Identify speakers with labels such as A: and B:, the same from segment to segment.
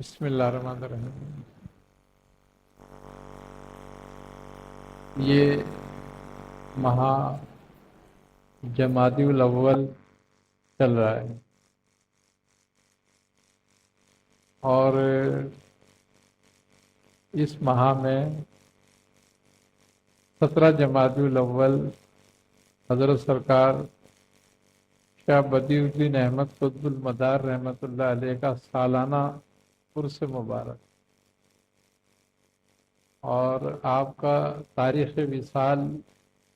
A: بسم اللہ الرحمن الرحیم۔ یہ ماہ جمادی الاول چل رہا ہے اور اس ماہ میں 17 جمادی الاول حضرت سرکار شاہ بدیع الدین احمد قطب المدار رحمۃ اللہ علیہ کا سالانہ عرس مبارک اور آپ کا تاریخ وصال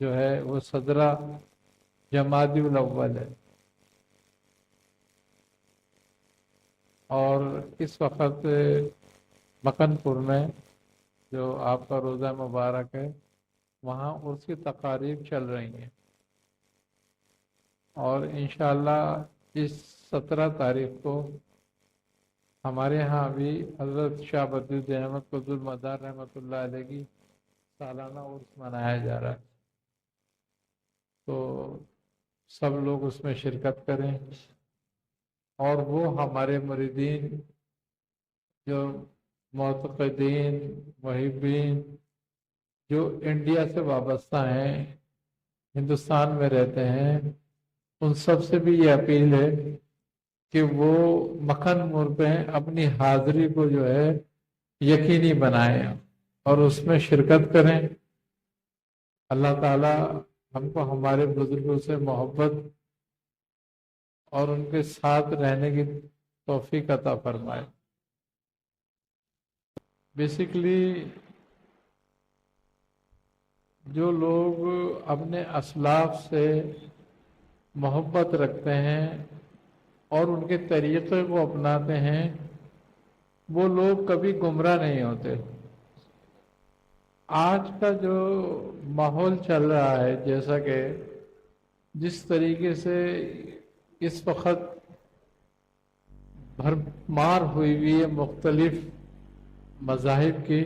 A: جو ہے وہ 17 جمادی الاول ہے، اور اس وقت مکن پور میں جو آپ کا روزہ مبارک ہے وہاں عرس کی تقاریب چل رہی ہیں، اور انشاءاللہ اس 17 تاریخ کو ہمارے ہاں بھی حضرت شاہ بدیع الدین احمد قطب المدار رحمۃ اللہ علیہ کی سالانہ عرس منایا جا رہا ہے، تو سب لوگ اس میں شرکت کریں، اور وہ ہمارے مریدین جو معتقدین محبین جو انڈیا سے وابستہ ہیں، ہندوستان میں رہتے ہیں، ان سب سے بھی یہ اپیل ہے کہ وہ مکھن مور پہ اپنی حاضری کو جو ہے یقینی بنائیں اور اس میں شرکت کریں۔ اللہ تعالی ہم کو ہمارے بزرگوں سے محبت اور ان کے ساتھ رہنے کی توفیق عطا فرمائے۔ بیسیکلی جو لوگ اپنے اسلاف سے محبت رکھتے ہیں اور ان کے طریقے کو اپناتے ہیں، وہ لوگ کبھی گمراہ نہیں ہوتے۔ آج کا جو ماحول چل رہا ہے، جیسا کہ جس طریقے سے اس وقت بھرمار ہوئی ہے مختلف مذاہب کی،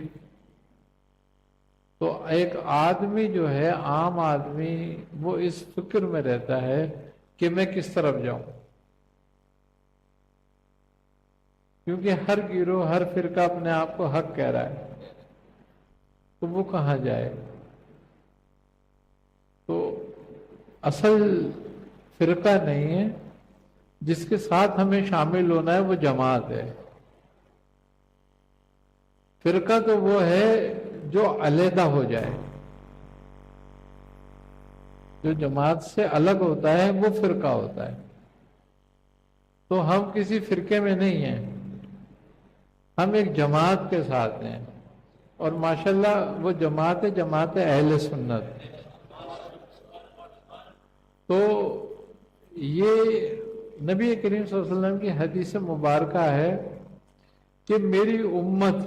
A: تو ایک آدمی جو ہے، عام آدمی، وہ اس فکر میں رہتا ہے کہ میں کس طرف جاؤں، کیونکہ ہر گروہ ہر فرقہ اپنے آپ کو حق کہہ رہا ہے، تو وہ کہاں جائے؟ تو اصل فرقہ نہیں ہے، جس کے ساتھ ہمیں شامل ہونا ہے وہ جماعت ہے۔ فرقہ تو وہ ہے جو علیحدہ ہو جائے، جو جماعت سے الگ ہوتا ہے وہ فرقہ ہوتا ہے۔ تو ہم کسی فرقے میں نہیں ہیں، ہم ایک جماعت کے ساتھ ہیں، اور ماشاءاللہ وہ جماعت اہل سنت۔ تو یہ نبی کریم صلی اللہ علیہ وسلم کی حدیث مبارکہ ہے کہ میری امت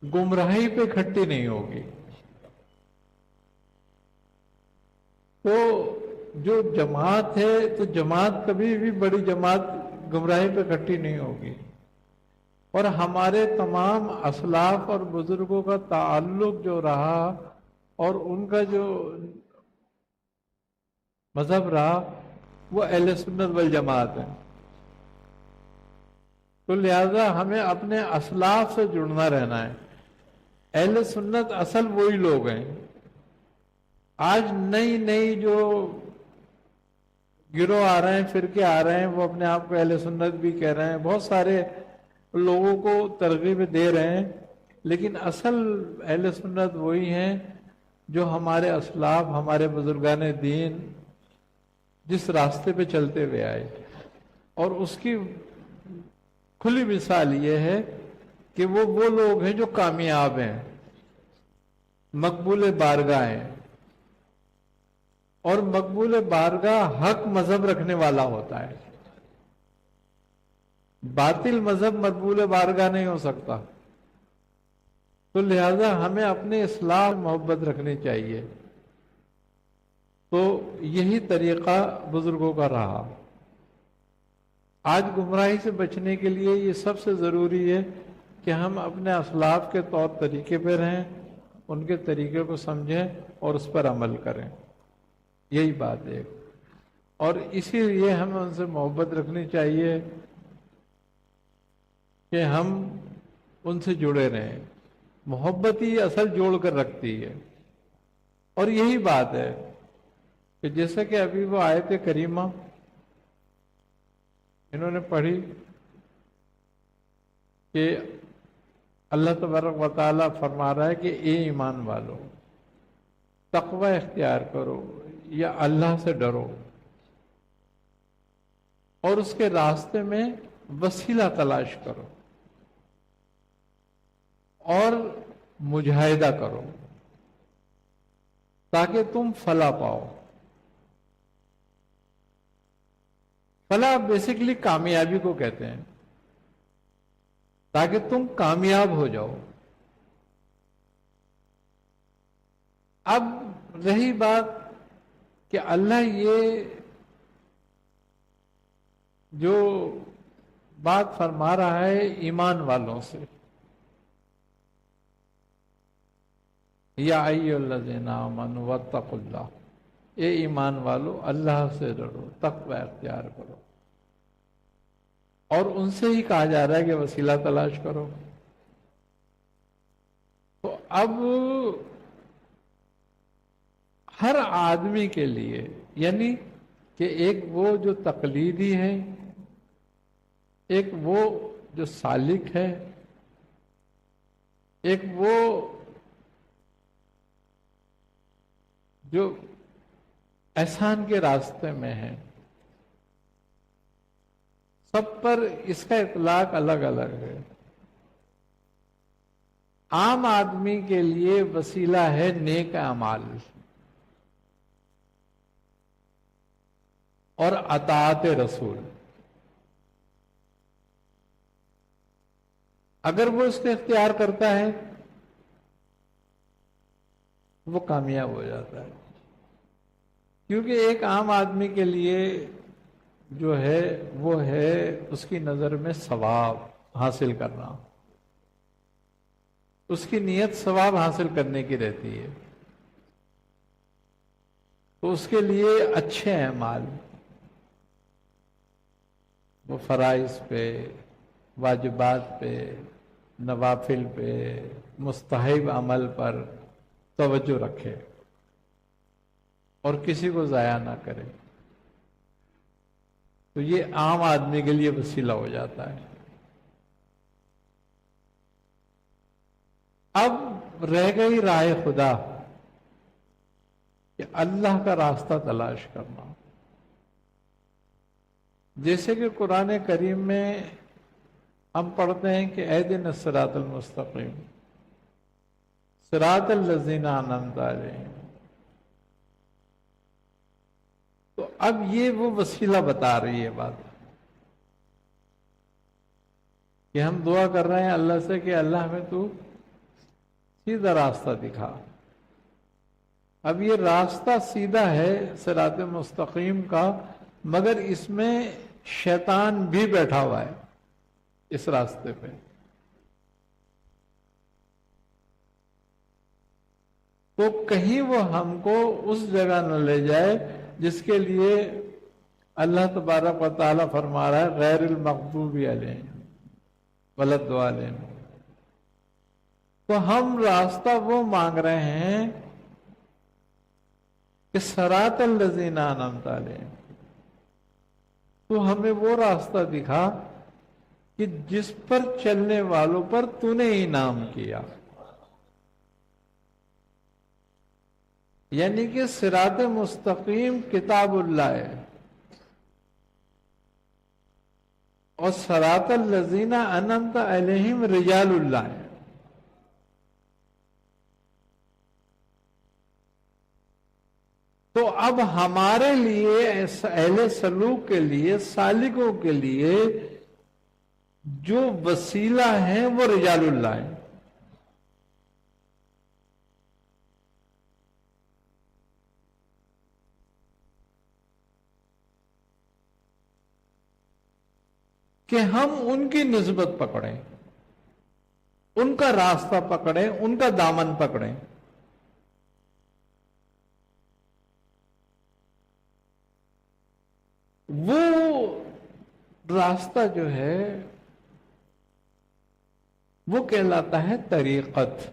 A: گمراہی پہ کھٹی نہیں ہوگی۔ تو جو جماعت ہے، تو جماعت کبھی بھی بڑی جماعت گمراہی پہ کھٹی نہیں ہوگی، اور ہمارے تمام اسلاف اور بزرگوں کا تعلق جو رہا اور ان کا جو مذہب رہا وہ اہل سنت والجماعت ہے۔ تو لہذا ہمیں اپنے اسلاف سے جڑنا رہنا ہے۔ اہل سنت اصل وہی لوگ ہیں۔ آج نئی نئی جو گروہ آ رہے ہیں، فرقے آ رہے ہیں، وہ اپنے آپ کو اہل سنت بھی کہہ رہے ہیں، بہت سارے لوگوں کو ترغیب دے رہے ہیں، لیکن اصل اہل سنت وہی ہیں جو ہمارے اسلاف، ہمارے بزرگان دین جس راستے پہ چلتے ہوئے آئے، اور اس کی کھلی مثال یہ ہے کہ وہ لوگ ہیں جو کامیاب ہیں، مقبول بارگاہ ہیں، اور مقبول بارگاہ حق مذہب رکھنے والا ہوتا ہے۔ باطل مذہب مقبول بارگاہ نہیں ہو سکتا۔ تو لہذا ہمیں اپنے اصلاح محبت رکھنی چاہیے۔ تو یہی طریقہ بزرگوں کا رہا۔ آج گمراہی سے بچنے کے لیے یہ سب سے ضروری ہے کہ ہم اپنے اسلاف کے طور طریقے پہ رہیں، ان کے طریقے کو سمجھیں اور اس پر عمل کریں، یہی بات ہے۔ اور اسی لیے ہمیں ان سے محبت رکھنی چاہیے، کہ ہم ان سے جڑے رہیں. محبت ہی اصل جوڑ کر رکھتی ہے. اور یہی بات ہے کہ جیسا کہ ابھی وہ آیت کریمہ انہوں نے پڑھی کہ اللہ تبارک و تعالیٰ فرما رہا ہے کہ اے ایمان والو تقوی اختیار کرو یا اللہ سے ڈرو اور اس کے راستے میں وسیلہ تلاش کرو اور مجاہدہ کرو تاکہ تم فلاح پاؤ. فلاح بیسیکلی کامیابی کو کہتے ہیں، تاکہ تم کامیاب ہو جاؤ. اب رہی بات کہ اللہ یہ جو بات فرما رہا ہے ایمان والوں سے، یا ایھا الذین آمنوا واتقوا اللہ، اے ایمان والو اللہ سے ڈرو، تقوی اختیار کرو. اور ان سے ہی کہا جا رہا ہے کہ وسیلہ تلاش کرو. تو اب ہر آدمی کے لیے، یعنی کہ ایک وہ جو تقلیدی ہے، ایک وہ جو سالک ہے، ایک وہ جو احسان کے راستے میں ہے، سب پر اس کا اطلاق الگ الگ ہے. عام آدمی کے لیے وسیلہ ہے نیک اعمال اور اطاعت رسول. اگر وہ اس کو اختیار کرتا ہے وہ کامیاب ہو جاتا ہے. کیونکہ ایک عام آدمی کے لیے جو ہے وہ ہے اس کی نظر میں ثواب حاصل کرنا، اس کی نیت ثواب حاصل کرنے کی رہتی ہے. تو اس کے لیے اچھے اعمال، وہ فرائض پہ، واجبات پہ، نوافل پہ، مستحب عمل پر توجہ رکھے اور کسی کو ضائع نہ کرے. تو یہ عام آدمی کے لیے وسیلہ ہو جاتا ہے. اب رہ گئی راہ خدا کہ اللہ کا راستہ تلاش کرنا. جیسے کہ قرآن کریم میں ہم پڑھتے ہیں کہ اہدنا الصراط المستقیم صراط الذین انعمت علیہم. تو اب یہ وہ وسیلہ بتا رہی ہے بات کہ ہم دعا کر رہے ہیں اللہ سے کہ اللہ ہمیں تو سیدھا راستہ دکھا. اب یہ راستہ سیدھا ہے صراط مستقیم کا، مگر اس میں شیطان بھی بیٹھا ہوا ہے اس راستے پہ. تو کہیں وہ ہم کو اس جگہ نہ لے جائے جس کے لیے اللہ تبارک و تعالیٰ فرما رہا ہے غیر المغضوب علیہم ولا الضالین. تو ہم راستہ وہ مانگ رہے ہیں کہ صراط الذین انعمت علیہم، تو ہمیں وہ راستہ دکھا کہ جس پر چلنے والوں پر تو نے انعام کیا. یعنی کہ صراط مستقیم کتاب اللہ ہے اور صراط الذین انعمت علیہم رجال اللہ ہے. تو اب ہمارے لیے اہل سلوک کے لیے، سالکوں کے لیے جو وسیلہ ہیں وہ رجال اللہ ہے. کہ ہم ان کی نسبت پکڑیں، ان کا راستہ پکڑیں، ان کا دامن پکڑیں. وہ راستہ جو ہے وہ کہلاتا ہے طریقت.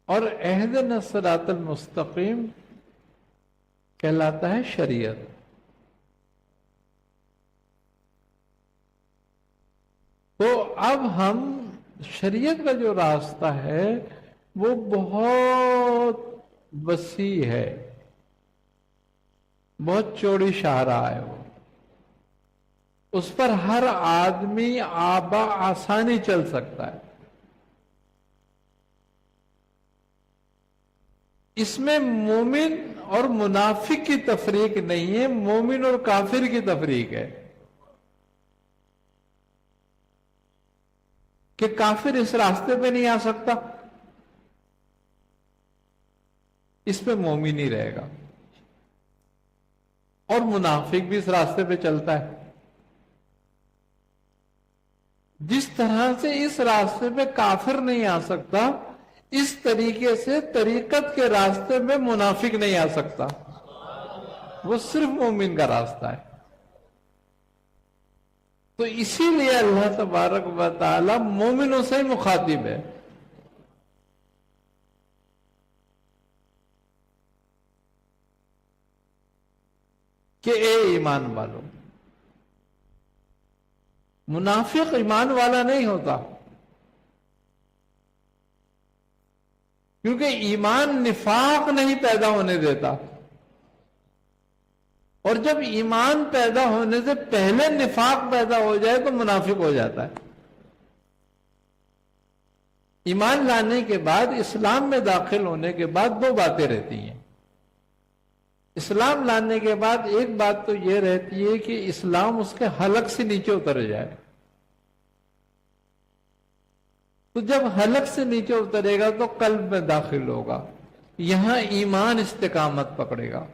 A: اور اہدنا الصراط المستقیم کہلاتا ہے شریعت. تو اب ہم شریعت کا جو راستہ ہے وہ بہت وسیع ہے، بہت چوڑی شاہراہ ہے. وہ اس پر ہر آدمی آسانی چل سکتا ہے. اس میں مومن اور منافق کی تفریق نہیں ہے، مومن اور کافر کی تفریق ہے. کہ کافر اس راستے پہ نہیں آ سکتا، اس پہ مومن ہی رہے گا. اور منافق بھی اس راستے پہ چلتا ہے. جس طرح سے اس راستے پہ کافر نہیں آ سکتا، اس طریقے سے طریقت کے راستے میں منافق نہیں آ سکتا. وہ صرف مومن کا راستہ ہے. تو اسی لیے اللہ تبارک و تعالی مومنوں سے ہی مخاطب ہے. کہ اے ایمان والو. منافق ایمان والا نہیں ہوتا، کیونکہ ایمان نفاق نہیں پیدا ہونے دیتا. اور جب ایمان پیدا ہونے سے پہلے نفاق پیدا ہو جائے تو منافق ہو جاتا ہے. ایمان لانے کے بعد، اسلام میں داخل ہونے کے بعد دو باتیں رہتی ہیں. اسلام لانے کے بعد ایک بات تو یہ رہتی ہے کہ اسلام اس کے حلق سے نیچے اتر جائے. تو جب حلق سے نیچے اترے گا تو قلب میں داخل ہوگا، یہاں ایمان استقامت پکڑے گا.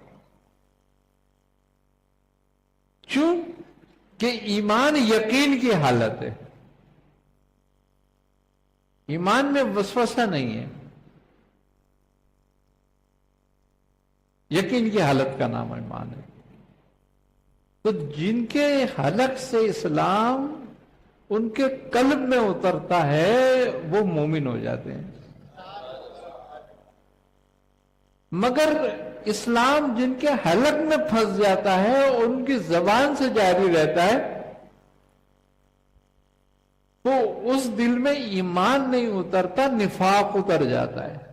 A: کیوں کہ ایمان یقین کی حالت ہے. ایمان میں وسوسہ نہیں ہے، یقین کی حالت کا نام ایمان ہے. تو جن کے حلق سے اسلام ان کے قلب میں اترتا ہے وہ مومن ہو جاتے ہیں. مگر اسلام جن کے حلق میں پھنس جاتا ہے، ان کی زبان سے جاری رہتا ہے، تو اس دل میں ایمان نہیں اترتا، نفاق اتر جاتا ہے.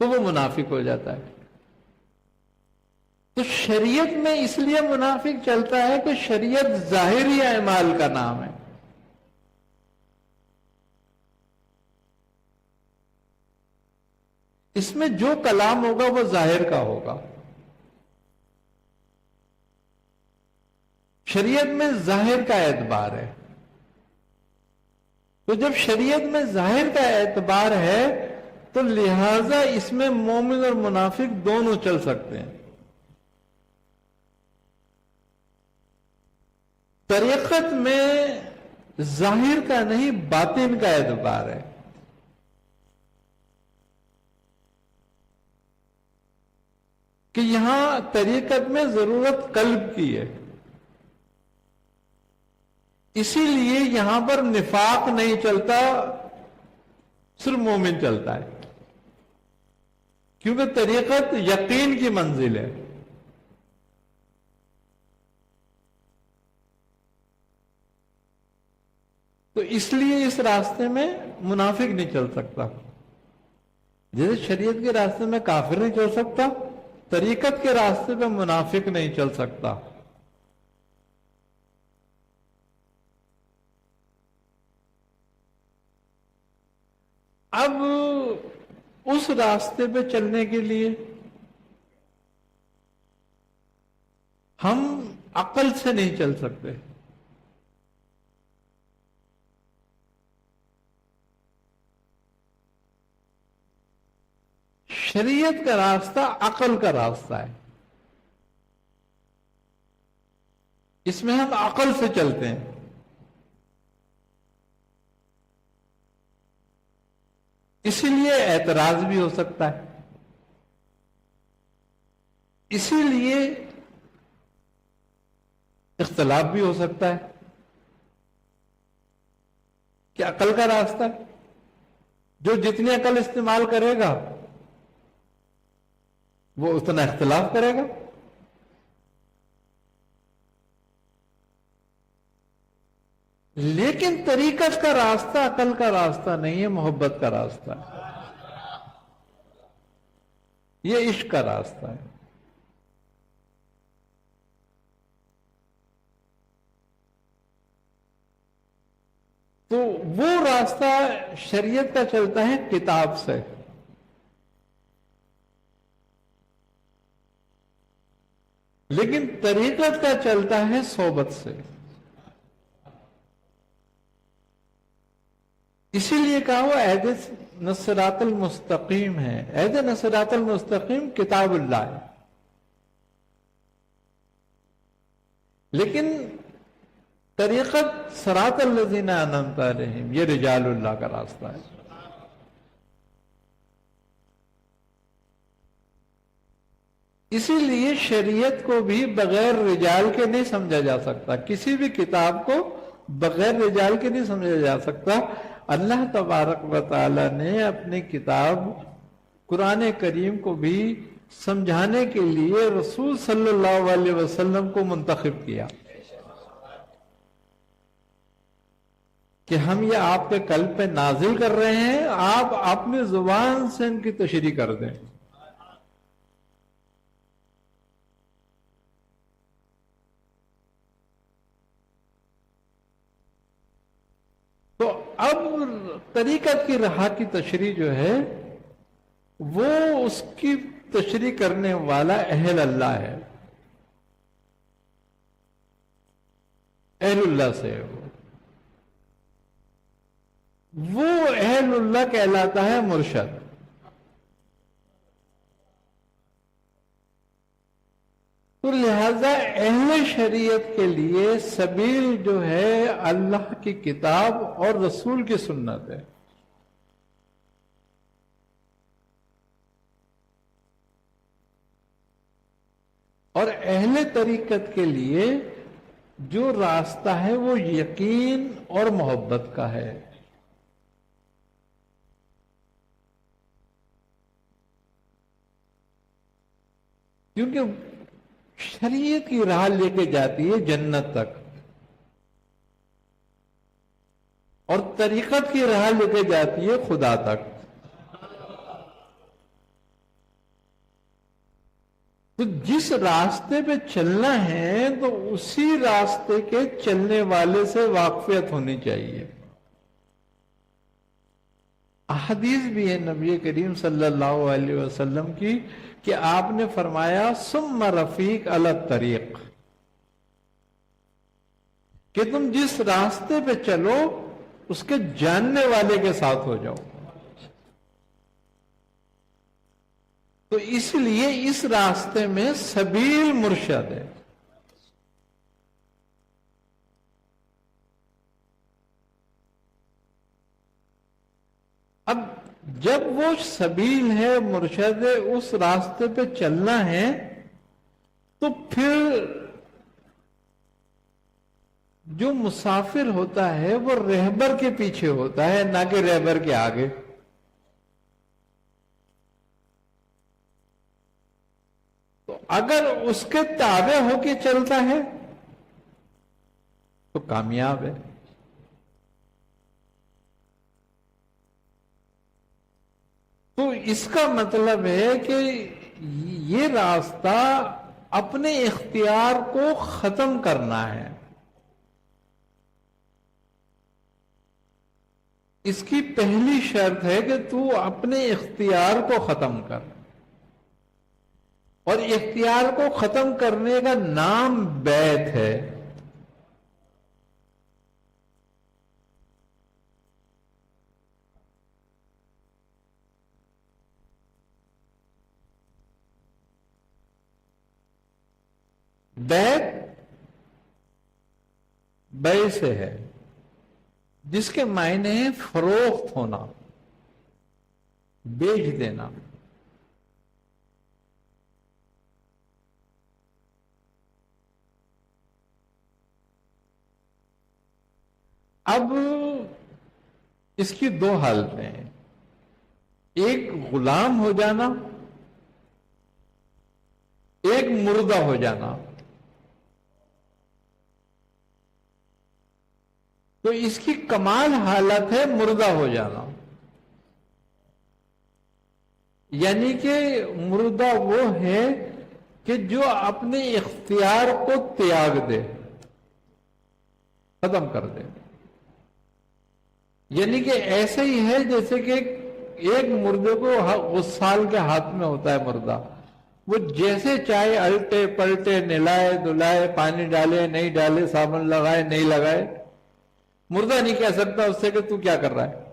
A: تو وہ منافق ہو جاتا ہے. تو شریعت میں اس لیے منافق چلتا ہے کہ شریعت ظاہری اعمال کا نام ہے. اس میں جو کلام ہوگا وہ ظاہر کا ہوگا. شریعت میں ظاہر کا اعتبار ہے. تو جب شریعت میں ظاہر کا اعتبار ہے تو لہذا اس میں مومن اور منافق دونوں چل سکتے ہیں. طریقت میں ظاہر کا نہیں باطن کا اعتبار ہے. کہ یہاں طریقت میں ضرورت قلب کی ہے، اسی لیے یہاں پر نفاق نہیں چلتا، صرف مومن چلتا ہے. کیونکہ طریقت یقین کی منزل ہے. تو اس لیے اس راستے میں منافق نہیں چل سکتا. جیسے شریعت کے راستے میں کافر نہیں چل سکتا، طریقت کے راستے پہ منافق نہیں چل سکتا. اب اس راستے پہ چلنے کے لیے ہم عقل سے نہیں چل سکتے. شریعت کا راستہ عقل کا راستہ ہے. اس میں ہم عقل سے چلتے ہیں. اسی لیے اعتراض بھی ہو سکتا ہے. اسی لیے اختلاف بھی ہو سکتا ہے کہ عقل کا راستہ ہے، جو جتنی عقل استعمال کرے گا وہ اتنا اختلاف کرے گا. لیکن طریقت کا راستہ عقل کا راستہ نہیں ہے، محبت کا راستہ ہے، یہ عشق کا راستہ ہے. تو وہ راستہ شریعت کا چلتا ہے کتاب سے، لیکن طریقت کا چلتا ہے صحبت سے. اسی لیے کہا وہ اہد صراط المستقیم ہے. اہد صراط المستقیم کتاب اللہ ہے، لیکن طریقت صراط الذین انعمت علیہم یہ رجال اللہ کا راستہ ہے. اسی لیے شریعت کو بھی بغیر رجال کے نہیں سمجھا جا سکتا، کسی بھی کتاب کو بغیر رجال کے نہیں سمجھا جا سکتا. اللہ تبارک و تعالی نے اپنی کتاب قرآن کریم کو بھی سمجھانے کے لیے رسول صلی اللہ علیہ وسلم کو منتخب کیا کہ ہم یہ آپ کے قلب پہ نازل کر رہے ہیں، آپ اپنی زبان سے ان کی تشریح کر دیں. تو اب طریقت کی راہ کی تشریح جو ہے وہ اس کی تشریح کرنے والا اہل اللہ ہے، اہل اللہ سے ہے. وہ اہل اللہ کہلاتا ہے مرشد. تو لہذا اہل شریعت کے لیے سبیل جو ہے اللہ کی کتاب اور رسول کی سنت ہے. اور اہل طریقت کے لیے جو راستہ ہے وہ یقین اور محبت کا ہے. کیونکہ شریعت کی راہ لے کے جاتی ہے جنت تک، اور طریقت کی راہ لے کے جاتی ہے خدا تک. تو جس راستے پہ چلنا ہے تو اسی راستے کے چلنے والے سے واقفیت ہونی چاہیے. احادیث بھی ہے نبی کریم صلی اللہ علیہ وسلم کی کہ آپ نے فرمایا ثم رفیق علی الطریق، کہ تم جس راستے پہ چلو اس کے جاننے والے کے ساتھ ہو جاؤ. تو اس لیے اس راستے میں سبیل مرشد ہے. اب جب وہ سبیل ہے مرشد ہے، اس راستے پہ چلنا ہے تو پھر جو مسافر ہوتا ہے وہ رہبر کے پیچھے ہوتا ہے، نہ کہ رہبر کے آگے. تو اگر اس کے تابع ہو کے چلتا ہے تو کامیاب ہے. تو اس کا مطلب ہے کہ یہ راستہ اپنے اختیار کو ختم کرنا ہے. اس کی پہلی شرط ہے کہ تو اپنے اختیار کو ختم کر، اور اختیار کو ختم کرنے کا نام بیعت ہے. بیع بیع سے ہے، جس کے معنی ہے فروخت ہونا، بیچ دینا. اب اس کی دو حالتیں ہیں، ایک غلام ہو جانا، ایک مردہ ہو جانا۔ تو اس کی کمال حالت ہے مردہ ہو جانا، یعنی کہ مردہ وہ ہے کہ جو اپنے اختیار کو تیاگ دے، ختم کر دے۔ یعنی کہ ایسے ہی ہے جیسے کہ ایک مردے کو غسال کے ہاتھ میں ہوتا ہے مردہ، وہ جیسے چاہے الٹے پلٹے، نہلائے دھلائے، پانی ڈالے نہیں ڈالے، صابن لگائے نہیں لگائے، مردہ نہیں کہہ سکتا اس سے کہ تو کیا کر رہا ہے۔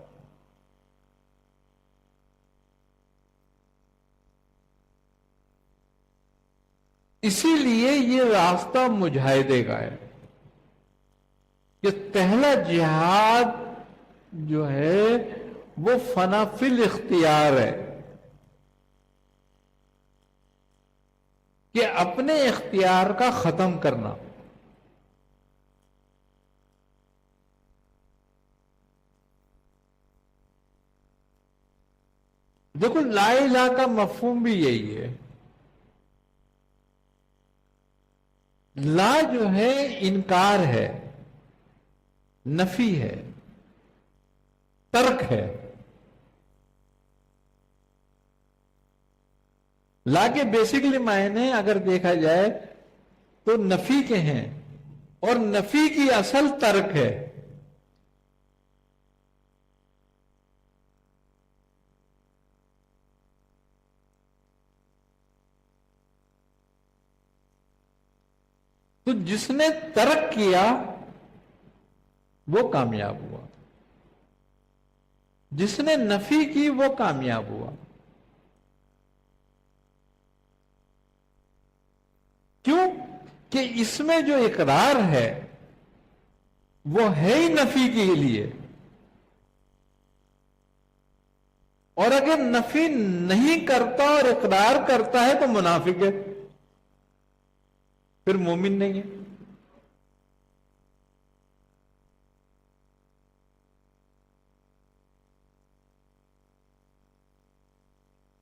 A: اسی لیے یہ راستہ مجاہدے کا ہے کہ پہلا جہاد جو ہے وہ فنا فی الاختیار ہے، کہ اپنے اختیار کا ختم کرنا۔ دیکھو لا الہ کا مفہوم بھی یہی ہے۔ لا جو ہے انکار ہے، نفی ہے، ترک ہے۔ لا کے بیسکلی معنی اگر دیکھا جائے تو نفی کے ہیں، اور نفی کی اصل ترک ہے۔ تو جس نے ترک کیا وہ کامیاب ہوا، جس نے نفی کی وہ کامیاب ہوا۔ کیوں کہ اس میں جو اقرار ہے وہ ہے ہی نفی کے لیے، اور اگر نفی نہیں کرتا اور اقرار کرتا ہے تو منافق ہے، پھر مومن نہیں ہے۔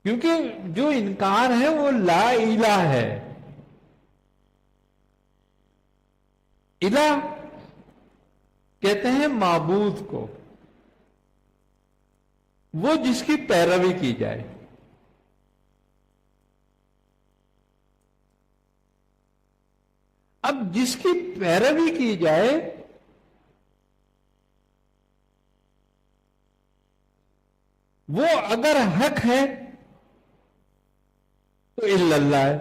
A: کیونکہ جو انکار ہے وہ لا الہ ہے۔ الہ کہتے ہیں معبود کو، وہ جس کی پیروی کی جائے۔ اب جس کی پیروی کی جائے وہ اگر حق ہے تو الا اللہ ہے،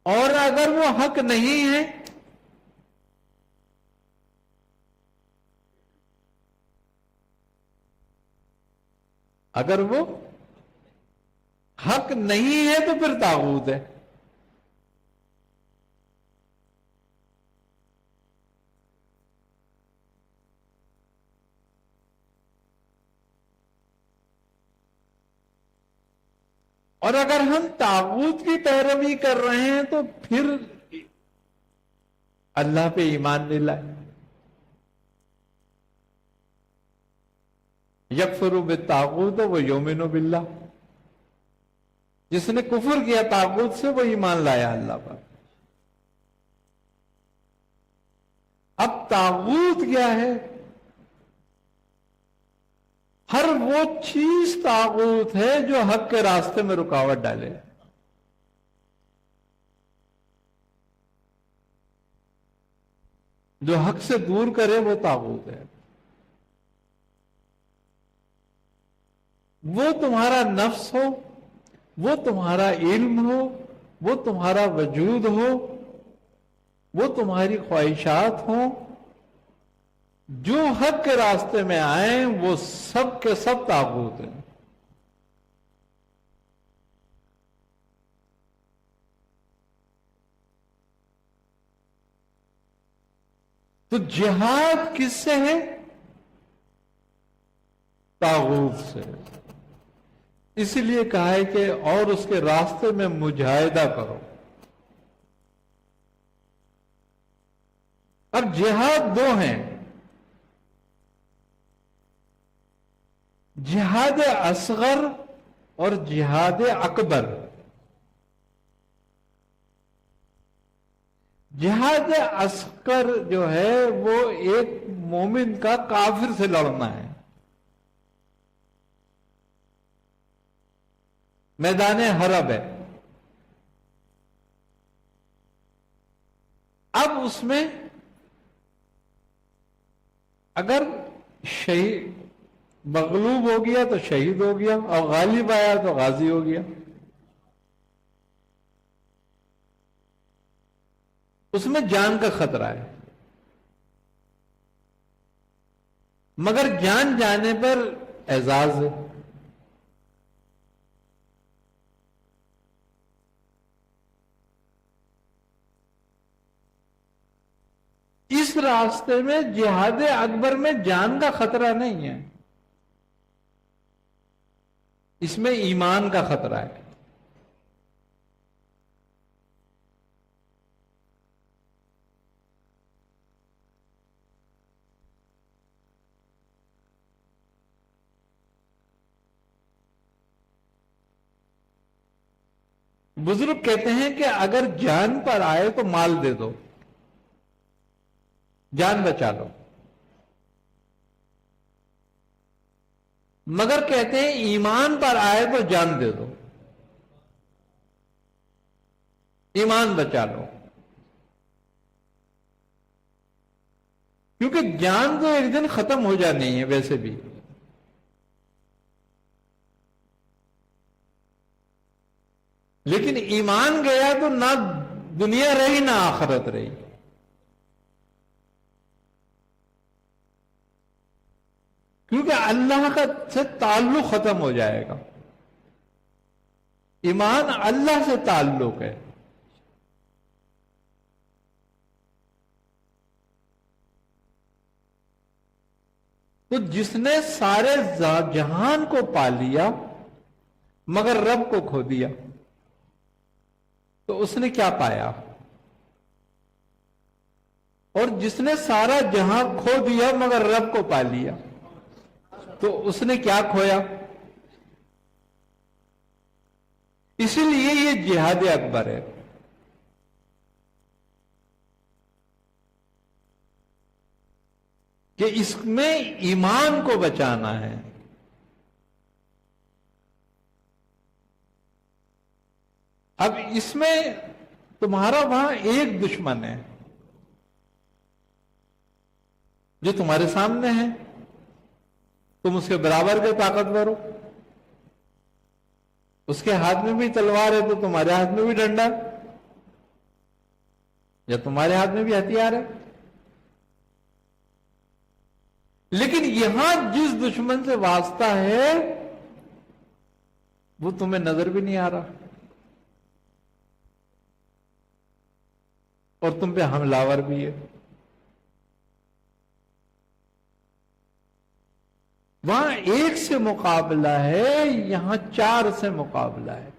A: اور اگر وہ حق نہیں ہے اگر وہ حق نہیں ہے تو پھر طاغوت ہے۔ اور اگر ہم طاغوت کی پیروی کر رہے ہیں تو پھر اللہ پہ ایمان نہیں لائے۔ یکفر بالطاغوت ویؤمن باللہ، جس نے کفر کیا طاغوت سے وہ ایمان لایا اللہ پر۔ اب طاغوت کیا ہے؟ ہر وہ چیز طاغوت ہے جو حق کے راستے میں رکاوٹ ڈالے۔ جو حق سے دور کرے وہ طاغوت ہے۔ وہ تمہارا نفس ہو، وہ تمہارا علم ہو، وہ تمہارا وجود ہو، وہ تمہاری خواہشات ہوں، جو حق کے راستے میں آئیں وہ سب کے سب طاغوت ہیں۔ تو جہاد کس سے ہے؟ طاغوت سے۔ اس لیے کہا ہے کہ اور اس کے راستے میں مجاہدہ کرو. اب جہاد دو ہیں، جہاد اصغر اور جہاد اکبر. جہاد اصغر جو ہے وہ ایک مومن کا کافر سے لڑنا ہے، میدان حرب ہے. اب اس میں اگر شہید مغلوب ہو گیا تو شہید ہو گیا، اور غالب آیا تو غازی ہو گیا. اس میں جان کا خطرہ ہے، مگر جان جانے پر اعزاز ہے. اس راستے میں جہاد اکبر میں جان کا خطرہ نہیں ہے، اس میں ایمان کا خطرہ ہے. بزرگ کہتے ہیں کہ اگر جان پر آئے تو مال دے دو، جان بچا لو، مگر کہتے ہیں ایمان پر آئے تو جان دے دو، ایمان بچا لو. کیونکہ جان تو ایک دن ختم ہو جانی ہے ویسے بھی. لیکن ایمان گیا تو نہ دنیا رہی نہ آخرت رہی. کیونکہ اللہ کا سے تعلق ختم ہو جائے گا. ایمان اللہ سے تعلق ہے. تو جس نے سارے جہان کو پا لیا مگر رب کو کھو دیا تو اس نے کیا پایا؟ اور جس نے سارا جہاں کھو دیا مگر رب کو پا لیا تو اس نے کیا کھویا؟ اسی لیے یہ جہاد اکبر ہے. کہ اس میں ایمان کو بچانا ہے. اب اس میں تمہارا وہاں ایک دشمن ہے جو تمہارے سامنے ہے، تم اس کے برابر کے طاقتور ہو. اس کے ہاتھ میں بھی تلوار ہے تو تمہارے ہاتھ میں بھی ڈنڈا، یا تمہارے ہاتھ میں بھی ہتھیار ہے. لیکن یہاں جس دشمن سے واسطہ ہے وہ تمہیں نظر بھی نہیں آ رہا اور تم پہ حملہ بھی ہے. وہاں ایک سے مقابلہ ہے، یہاں 4 سے مقابلہ ہے.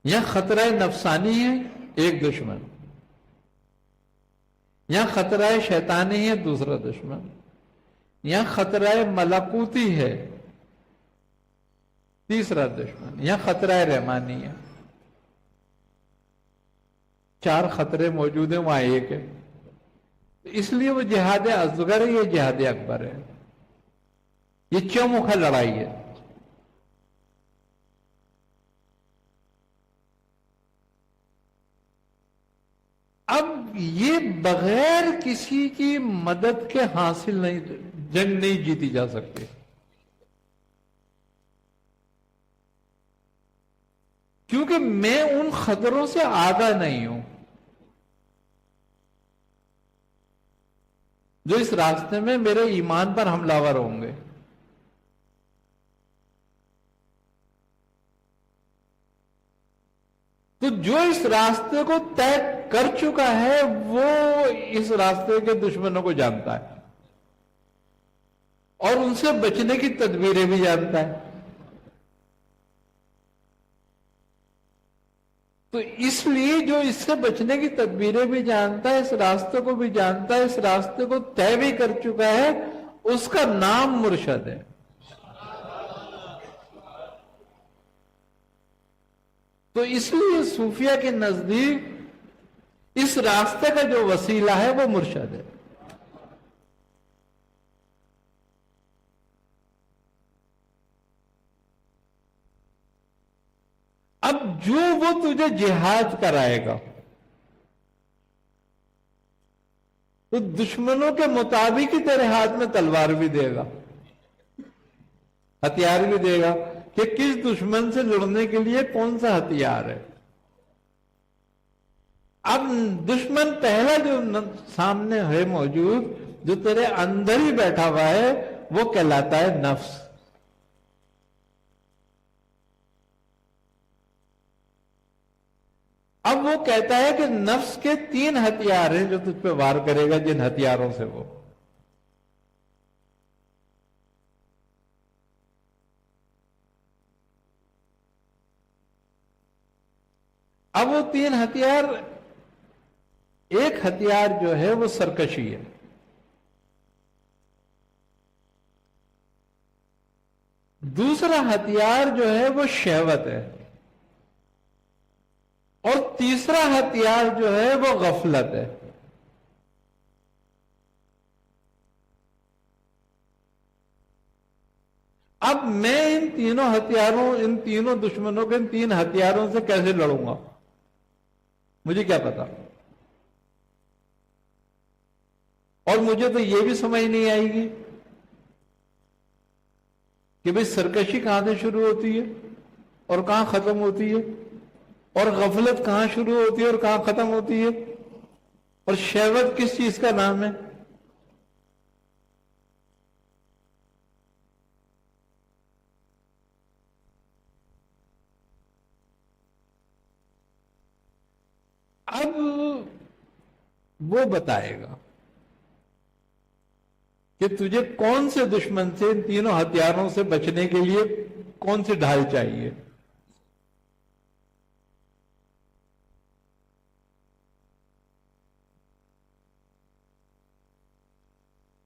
A: یہاں خطرہ نفسانی ہے ایک دشمن، یہاں خطرہ شیطانی ہے دوسرا دشمن، یہاں خطرہ ملکوتی ہے تیسرا دشمن، یہاں خطرہ رحمانی ہے. 4 خطرے موجود ہیں، وہاں ایک ہے. اس لیے وہ جہاد اصغر ہے، یہ جہاد اکبر ہے. یہ چومکھا لڑائی ہے. اب یہ بغیر کسی کی مدد کے حاصل نہیں، جنگ نہیں جیتی جا سکتی. کیونکہ میں ان خطروں سے آگاہ نہیں ہوں جو اس راستے میں میرے ایمان پر حملہ آور ہوں گے. تو جو اس راستے کو طے کر چکا ہے وہ اس راستے کے دشمنوں کو جانتا ہے اور ان سے بچنے کی تدبیریں بھی جانتا ہے. تو اس لیے جو اس سے بچنے کی تدبیریں بھی جانتا ہے، اس راستے کو بھی جانتا ہے، اس راستے کو طے بھی کر چکا ہے، اس کا نام مرشد ہے. تو اس لیے صوفیہ کے نزدیک اس راستے کا جو وسیلہ ہے وہ مرشد ہے. اب جو وہ تجھے جہاد کرائے گا تو دشمنوں کے مطابق ہی تیرے ہاتھ میں تلوار بھی دے گا، ہتھیار بھی دے گا کہ کس دشمن سے لڑنے کے لیے کون سا ہتھیار ہے. اب دشمن پہلا جو سامنے ہے موجود، جو تیرے اندر ہی بیٹھا ہوا ہے، وہ کہلاتا ہے نفس. اب وہ کہتا ہے کہ نفس کے 3 ہتھیار ہیں جو تجھ پہ وار کرے گا، جن ہتھیاروں سے وہ اب وہ 3 ہتھیار، ایک ہتھیار جو ہے وہ سرکشی ہے، دوسرا ہتھیار جو ہے وہ شہوت ہے، اور تیسرا ہتھیار جو ہے وہ غفلت ہے. اب میں ان تینوں ہتھیاروں، ان تینوں دشمنوں کے ان 3 ہتھیاروں سے کیسے لڑوں گا؟ مجھے کیا پتا. اور مجھے تو یہ بھی سمجھ نہیں آئے گی کہ بھئی سرکشی کہاں سے شروع ہوتی ہے اور کہاں ختم ہوتی ہے، اور غفلت کہاں شروع ہوتی ہے اور کہاں ختم ہوتی ہے، اور شہوت کس چیز کا نام ہے. اب وہ بتائے گا کہ تجھے کون سے دشمن سے، ان تینوں ہتھیاروں سے بچنے کے لیے کون سی ڈھال چاہیے.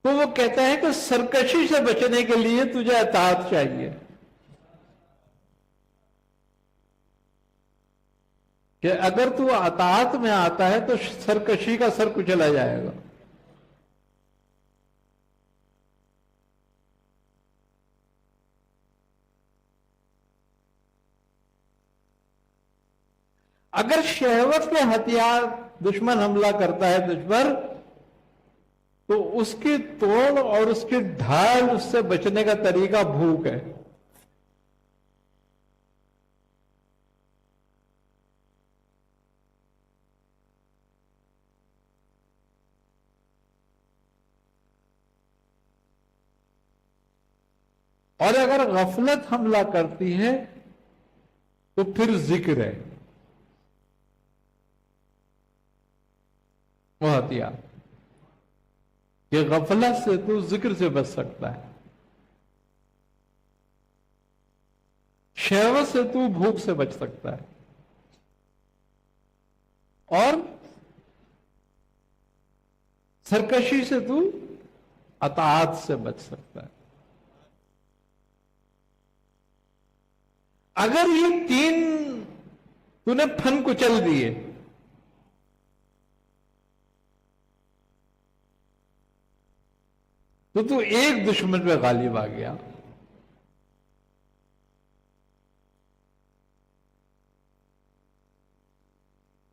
A: تو وہ کہتا ہے کہ سرکشی سے بچنے کے لیے تجھے اطاعت چاہیے، کہ اگر تو اطاعت میں آتا ہے تو سرکشی کا سر کچلا جائے گا. اگر شہوت کے ہتھیار دشمن حملہ کرتا ہے تجھ پر، تو اس کی توڑ اور اس کی ڈھال، اس سے بچنے کا طریقہ بھوک ہے. اور اگر غفلت حملہ کرتی ہے تو پھر ذکر ہے وہ ہتھیار، کہ غفلت سے تو ذکر سے بچ سکتا ہے، شہوت سے تو بھوک سے بچ سکتا ہے، اور سرکشی سے تو اطاعت سے بچ سکتا ہے. اگر یہ 3 تو نے پھن کچل دیے تو ایک دشمن پہ غالب آ گیا.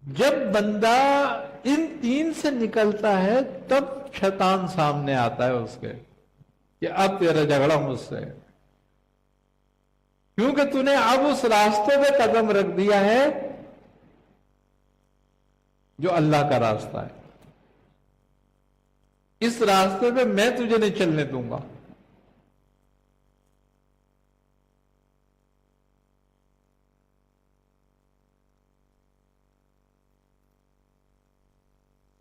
A: جب بندہ ان 3 سے نکلتا ہے تب شیطان سامنے آتا ہے اس کے، کہ اب تیرا جھگڑا مجھ سے ہے، کیونکہ تو نے اب اس راستے پہ قدم رکھ دیا ہے جو اللہ کا راستہ ہے. اس راستے پہ میں تجھے نہیں چلنے دوں گا.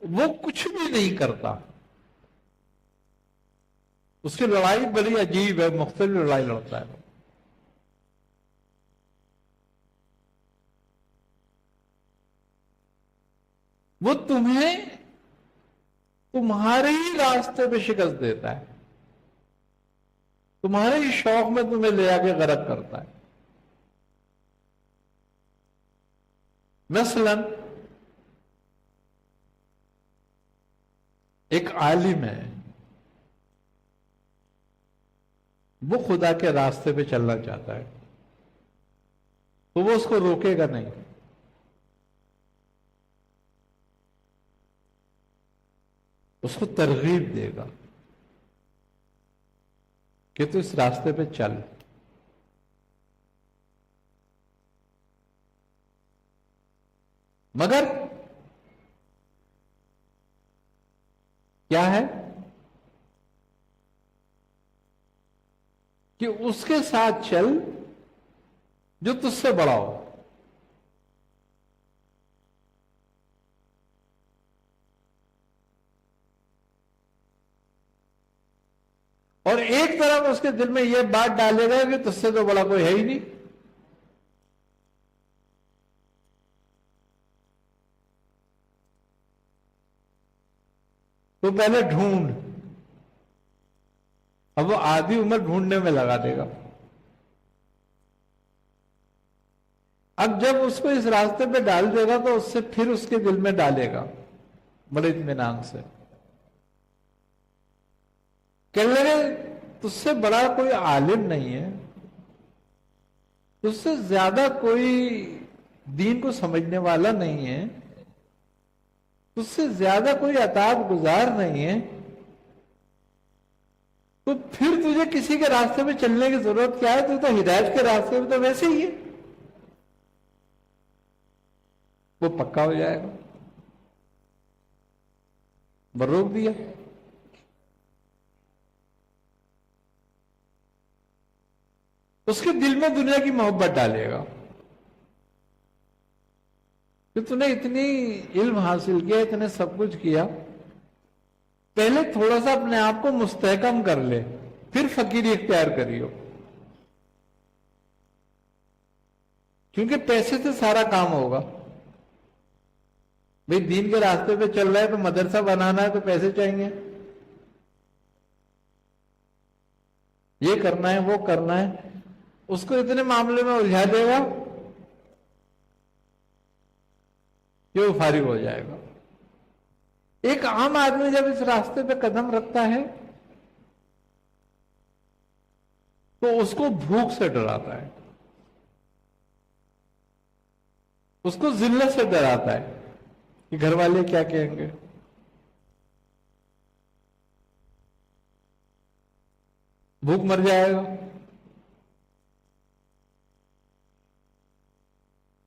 A: وہ کچھ بھی نہیں کرتا، اس کی لڑائی بڑی عجیب ہے، مختلف لڑائی لڑتا ہے. وہ تمہیں تمہارے ہی راستے پہ شکست دیتا ہے، تمہارے ہی شوق میں تمہیں لے آ کے غرق کرتا ہے. مثلا ایک عالم ہے، وہ خدا کے راستے پہ چلنا چاہتا ہے، تو وہ اس کو روکے گا نہیں. اس کو ترغیب دے گا کہ تو اس راستے پہ چل. مگر کیا ہے کہ اس کے ساتھ چل جو تجھ سے بڑا ہو. اور ایک طرف اس کے دل میں یہ بات ڈالے گا کہ تجھ سے تو بڑا کوئی ہے ہی نہیں. تو پہلے ڈھونڈ، اب وہ آدھی عمر ڈھونڈنے میں لگا دے گا. اب جب اس کو اس راستے پہ ڈال دے گا تو اس سے پھر اس کے دل میں ڈالے گا بڑے اطمینان سے کہ لگے تجھ سے بڑا کوئی عالم نہیں ہے، تجھ سے زیادہ کوئی دین کو سمجھنے والا نہیں ہے، تجھ سے زیادہ کوئی اطاعت گزار نہیں ہے، تو پھر تجھے کسی کے راستے پہ چلنے کی ضرورت کیا ہے؟ تو ہدایت کے راستے پہ تو ویسے ہی ہے. وہ پکا ہو جائے گا. روک دیا. اس کے دل میں دنیا کی محبت ڈالے گا کہ تو نے اتنی علم حاصل کیا، اتنے سب کچھ کیا، پہلے تھوڑا سا اپنے آپ کو مستحکم کر لے، پھر فقیری اختیار کریو. کیونکہ پیسے سے سارا کام ہوگا. بھئی دین کے راستے پہ چل رہا ہے تو مدرسہ بنانا ہے تو پیسے چاہیے، یہ کرنا ہے وہ کرنا ہے. اس کو اتنے معاملے میں الجھا دے گا کہ وہ فارغ ہو جائے گا. ایک عام آدمی جب اس راستے پہ قدم رکھتا ہے تو اس کو بھوک سے ڈراتا ہے، اس کو ذلت سے ڈراتا ہے کہ گھر والے کیا کہیں گے، بھوک مر جائے گا.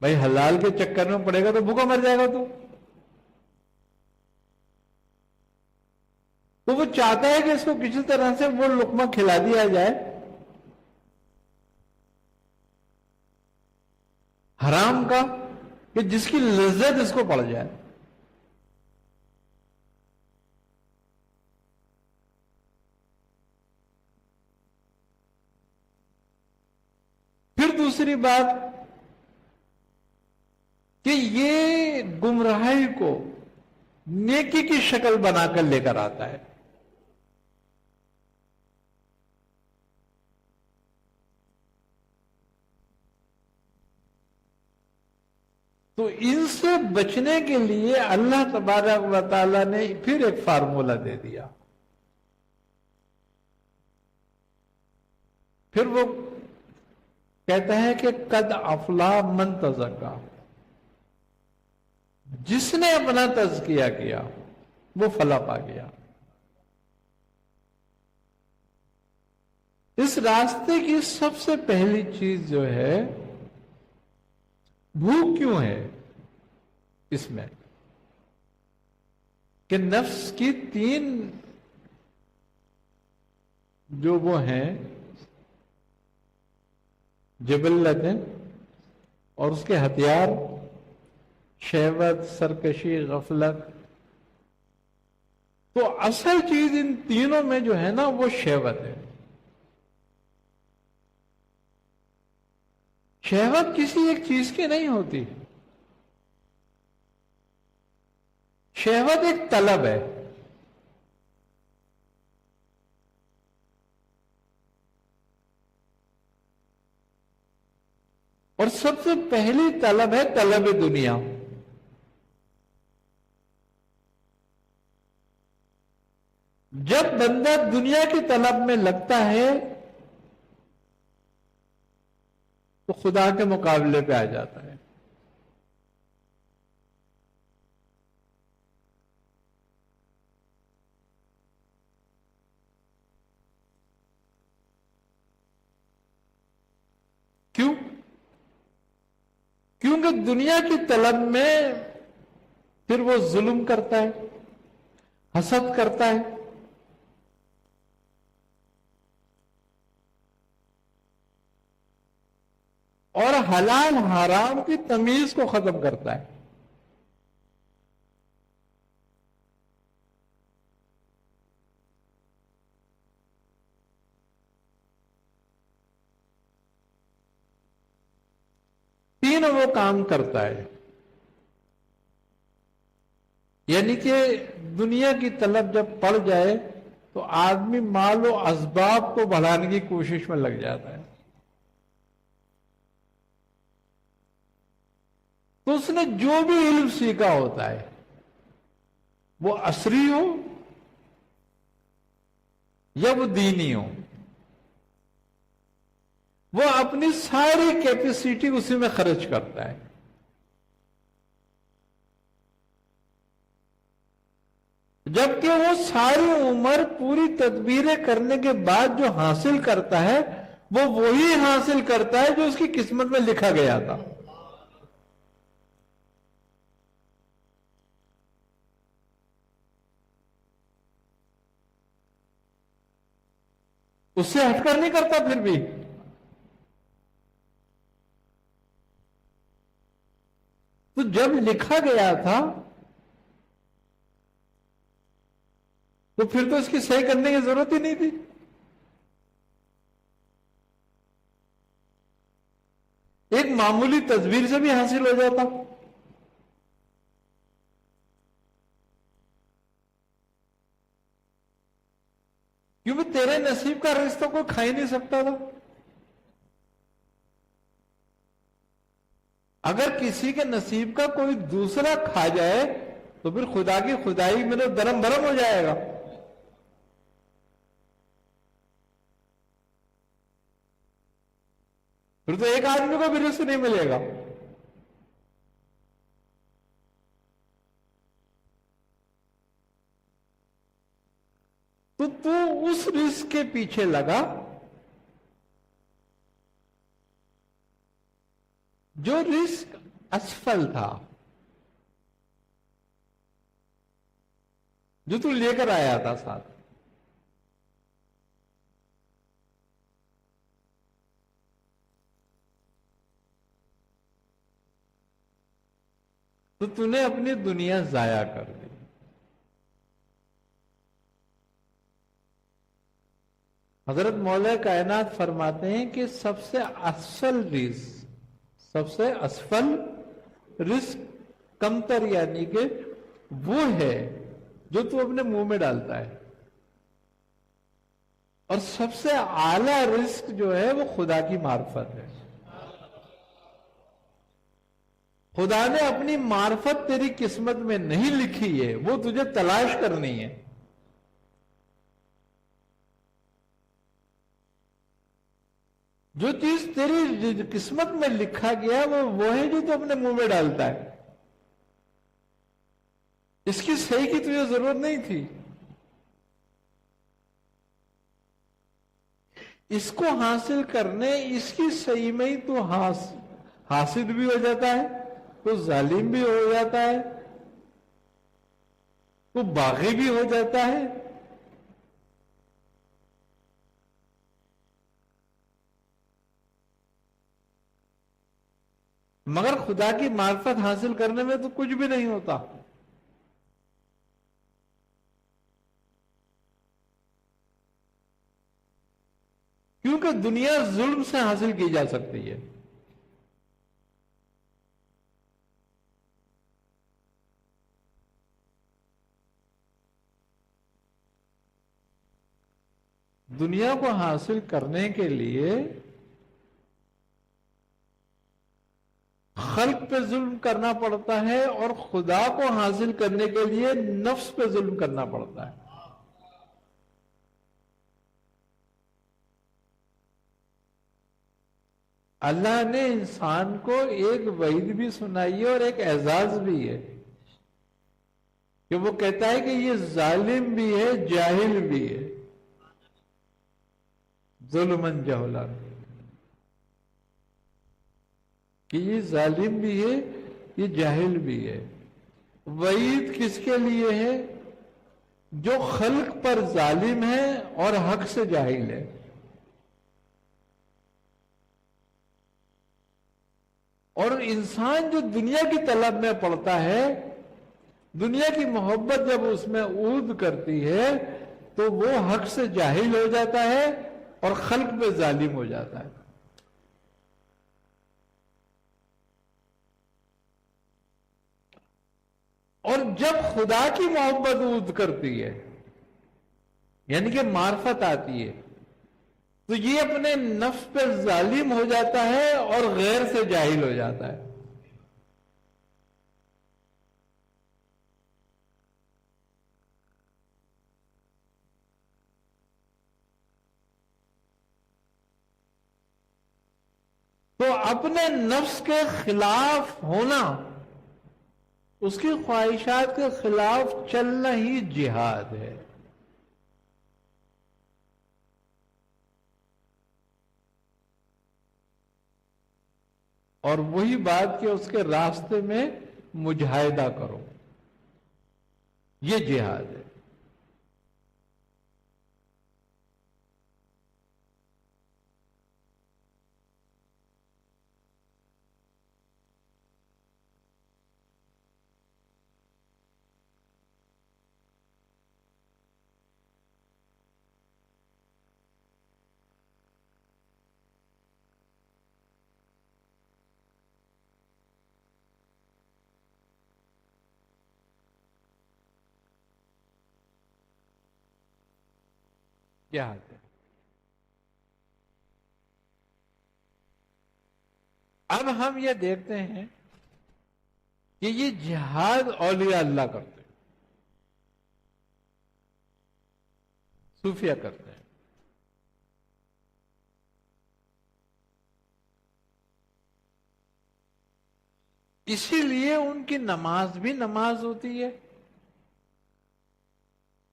A: بھائی حلال کے چکر میں پڑے گا تو بھوکا مر جائے گا. تو وہ چاہتا ہے کہ اس کو کسی طرح سے وہ لقمہ کھلا دیا جائے حرام کا، کہ جس کی لذت اس کو پڑ جائے. پھر دوسری بات کہ یہ گمراہی کو نیکی کی شکل بنا کر لے کر آتا ہے. تو ان سے بچنے کے لیے اللہ تبارک و تعالی نے پھر ایک فارمولہ دے دیا. پھر وہ کہتا ہے کہ قد افلاح من تزکا، جس نے اپنا تزکیہ کیا وہ فلاح پا گیا. اس راستے کی سب سے پہلی چیز جو ہے، بھوک کیوں ہے اس میں، کہ نفس کی تین جو وہ ہیں جبلتیں اور اس کے ہتھیار، شہوت، سرکشی، غفلت، تو اصل چیز ان تینوں میں جو ہے نا وہ شہوت ہے. شہوت کسی ایک چیز کی نہیں ہوتی. شہوت ایک طلب ہے. اور سب سے پہلی طلب ہے طلب دنیا. جب بندہ دنیا کی طلب میں لگتا ہے تو خدا کے مقابلے پہ آ جاتا ہے. کیوں؟ کیونکہ دنیا کی طلب میں پھر وہ ظلم کرتا ہے، حسد کرتا ہے، اور حلال حرام کی تمیز کو ختم کرتا ہے. تینوں وہ کام کرتا ہے. یعنی کہ دنیا کی طلب جب پڑ جائے تو آدمی مال و اسباب کو بڑھانے کی کوشش میں لگ جاتا ہے. تو اس نے جو بھی علم سیکھا ہوتا ہے وہ عصری ہو یا وہ دینی ہو، وہ اپنی ساری کیپیسٹی اسی میں خرچ کرتا ہے. جبکہ وہ ساری عمر پوری تدبیریں کرنے کے بعد جو حاصل کرتا ہے وہ وہی حاصل کرتا ہے جو اس کی قسمت میں لکھا گیا تھا. اس سے ہٹ کر نہیں کرتا پھر بھی. تو جب لکھا گیا تھا تو پھر تو اس کی صحیح کرنے کی ضرورت ہی نہیں تھی. ایک معمولی تصویر سے بھی حاصل ہو جاتا. کیونکہ تیرے نصیب کا رزق تو کوئی کھا ہی نہیں سکتا تھا. اگر کسی کے نصیب کا کوئی دوسرا کھا جائے تو پھر خدا کی خدائی میں تو درم برم ہو جائے گا. پھر تو ایک آدمی کو بھی رزق نہیں ملے گا. تو اس رزق کے پیچھے لگا جو رزق اسفل تھا، جو تو لے کر آیا تھا ساتھ. تو نے اپنی دنیا ضائع کر دی. حضرت مولا کائنات فرماتے ہیں کہ سب سے اسفل رزق، سب سے اسفل رزق کمتر، یعنی کہ وہ ہے جو تو اپنے منہ میں ڈالتا ہے، اور سب سے اعلی رزق جو ہے وہ خدا کی معرفت ہے. خدا نے اپنی معرفت تیری قسمت میں نہیں لکھی ہے، وہ تجھے تلاش کرنی ہے. جو چیز تیری قسمت میں لکھا گیا وہ ہے جو تو اپنے منہ میں ڈالتا ہے. اس کی صحیح کی تجھے ضرورت نہیں تھی. اس کو حاصل کرنے، اس کی صحیح میں ہی تو حاسد بھی ہو جاتا ہے، تو ظالم بھی ہو جاتا ہے، تو باغی بھی ہو جاتا ہے. مگر خدا کی معرفت حاصل کرنے میں تو کچھ بھی نہیں ہوتا. کیونکہ دنیا ظلم سے حاصل کی جا سکتی ہے. دنیا کو حاصل کرنے کے لیے خلق پہ ظلم کرنا پڑتا ہے اور خدا کو حاصل کرنے کے لیے نفس پہ ظلم کرنا پڑتا ہے. اللہ نے انسان کو ایک وعید بھی سنائی ہے اور ایک اعزاز بھی ہے کہ وہ کہتا ہے کہ یہ ظالم بھی ہے جاہل بھی ہے. ظلمن جہلا، کہ یہ ظالم بھی ہے یہ جاہل بھی ہے. وعید کس کے لیے ہے؟ جو خلق پر ظالم ہے اور حق سے جاہل ہے. اور انسان جو دنیا کی طلب میں پڑتا ہے، دنیا کی محبت جب اس میں عود کرتی ہے تو وہ حق سے جاہل ہو جاتا ہے اور خلق پہ ظالم ہو جاتا ہے. اور جب خدا کی محبت عود کرتی ہے، یعنی کہ معرفت آتی ہے، تو یہ اپنے نفس پہ ظالم ہو جاتا ہے اور غیر سے جاہل ہو جاتا ہے. تو اپنے نفس کے خلاف ہونا، اس کی خواہشات کے خلاف چلنا ہی جہاد ہے. اور وہی بات کہ اس کے راستے میں مجاہدہ کرو، یہ جہاد ہے. جہاد ہے. اب ہم یہ دیکھتے ہیں کہ یہ جہاد اولیاء اللہ کرتے ہیں، صوفیہ کرتے ہیں. اسی لیے ان کی نماز بھی نماز ہوتی ہے،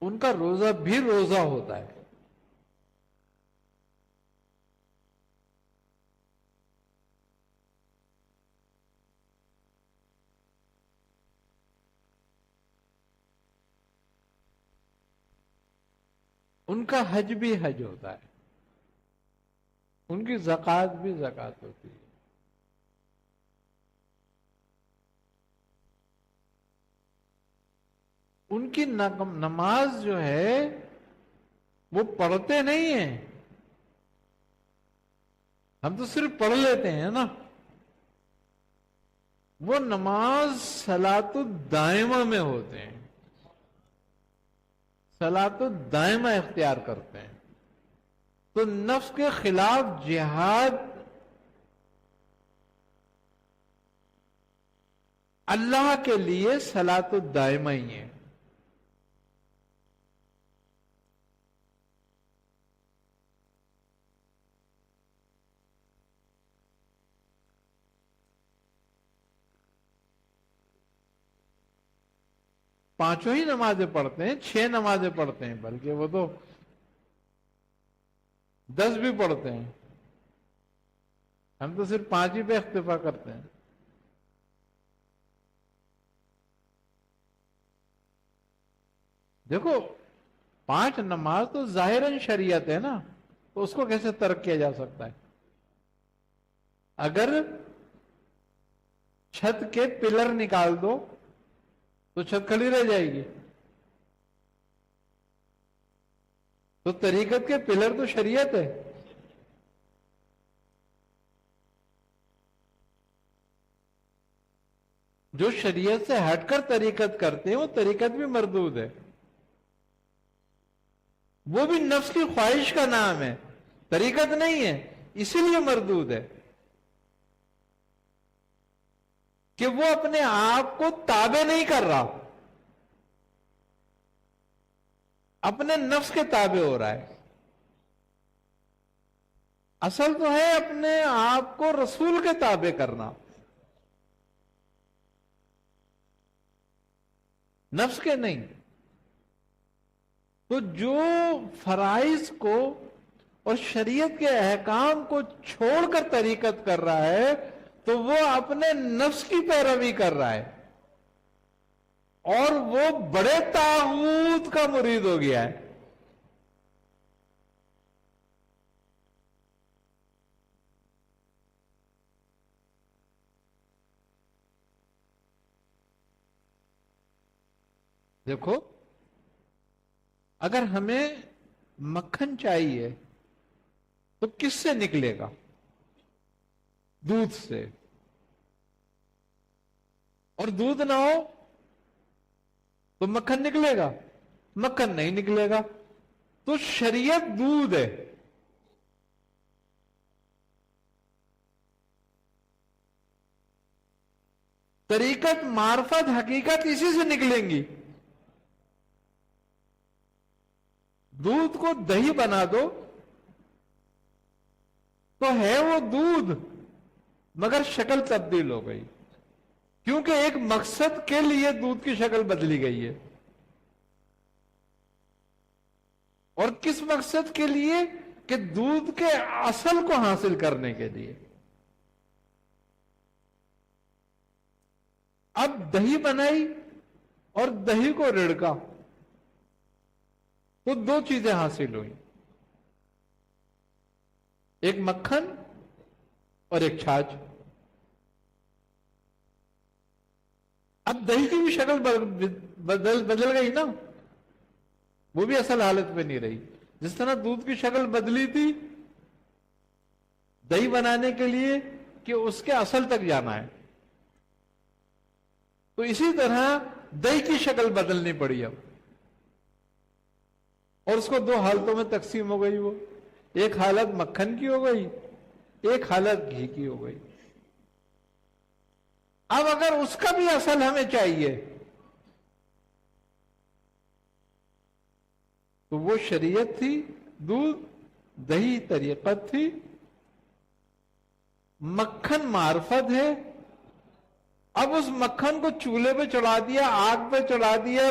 A: ان کا روزہ بھی روزہ ہوتا ہے. ان کا حج بھی حج ہوتا ہے، ان کی زکوٰۃ بھی زکوٰۃ ہوتی ہے. ان کی نماز جو ہے وہ پڑھتے نہیں ہیں، ہم تو صرف پڑھ لیتے ہیں نا. وہ نماز صلاۃ الدائمہ میں ہوتے ہیں، صلاۃ الدائمہ اختیار کرتے ہیں. تو نفس کے خلاف جہاد اللہ کے لیے صلاۃ الدائمہ ہی ہے. پانچوں ہی نمازیں پڑھتے ہیں، 6 نمازیں پڑھتے ہیں، بلکہ وہ تو 10 بھی پڑھتے ہیں. ہم تو صرف 5 ہی پہ اکتفا کرتے ہیں. دیکھو 5 نماز تو ظاہراً شریعت ہے نا، تو اس کو کیسے ترک کیا جا سکتا ہے؟ اگر چھت کے پلر نکال دو تو چھت کھڑی رہ جائے گی. تو طریقت کے پلر تو شریعت ہے. جو شریعت سے ہٹ کر طریقت کرتے ہیں وہ طریقت بھی مردود ہے، وہ بھی نفس کی خواہش کا نام ہے، طریقت نہیں ہے، اسی لیے مردود ہے کہ وہ اپنے آپ کو تابع نہیں کر رہا، اپنے نفس کے تابع ہو رہا ہے۔ اصل تو ہے اپنے آپ کو رسول کے تابع کرنا، نفس کے نہیں۔ تو جو فرائض کو اور شریعت کے احکام کو چھوڑ کر طریقت کر رہا ہے تو وہ اپنے نفس کی پیروی کر رہا ہے، اور وہ بڑے طاغوت کا مرید ہو گیا ہے۔ دیکھو، اگر ہمیں مکھن چاہیے تو کس سے نکلے گا؟ دودھ سے، اور دودھ نہ ہو تو مکھن نکلے گا؟ مکھن نہیں نکلے گا۔ تو شریعت دودھ ہے، طریقت، معرفت، حقیقت اسی سے نکلیں گی۔ دودھ کو دہی بنا دو تو ہے وہ دودھ، مگر شکل تبدیل ہو گئی، کیونکہ ایک مقصد کے لیے دودھ کی شکل بدلی گئی ہے۔ اور کس مقصد کے لیے؟ کہ دودھ کے اصل کو حاصل کرنے کے لیے۔ اب دہی بنائی اور دہی کو رڑکا تو دو چیزیں حاصل ہوئی، ایک مکھن اور ایک چھاچھ۔ اب دہی کی بھی شکل بدل گئی نا، وہ بھی اصل حالت میں نہیں رہی۔ جس طرح دودھ کی شکل بدلی تھی دہی بنانے کے لیے کہ اس کے اصل تک جانا ہے، تو اسی طرح دہی کی شکل بدلنی پڑی اب، اور اس کو دو حالتوں میں تقسیم ہو گئی۔ وہ ایک حالت مکھن کی ہو گئی، ایک حالت گھی کی ہو گئی۔ اب اگر اس کا بھی اصل ہمیں چاہیے تو وہ شریعت تھی دودھ، دہی طریقت تھی، مکھن معرفت ہے۔ اب اس مکھن کو چولہے پہ چڑھا دیا، آگ پہ چڑھا دیا،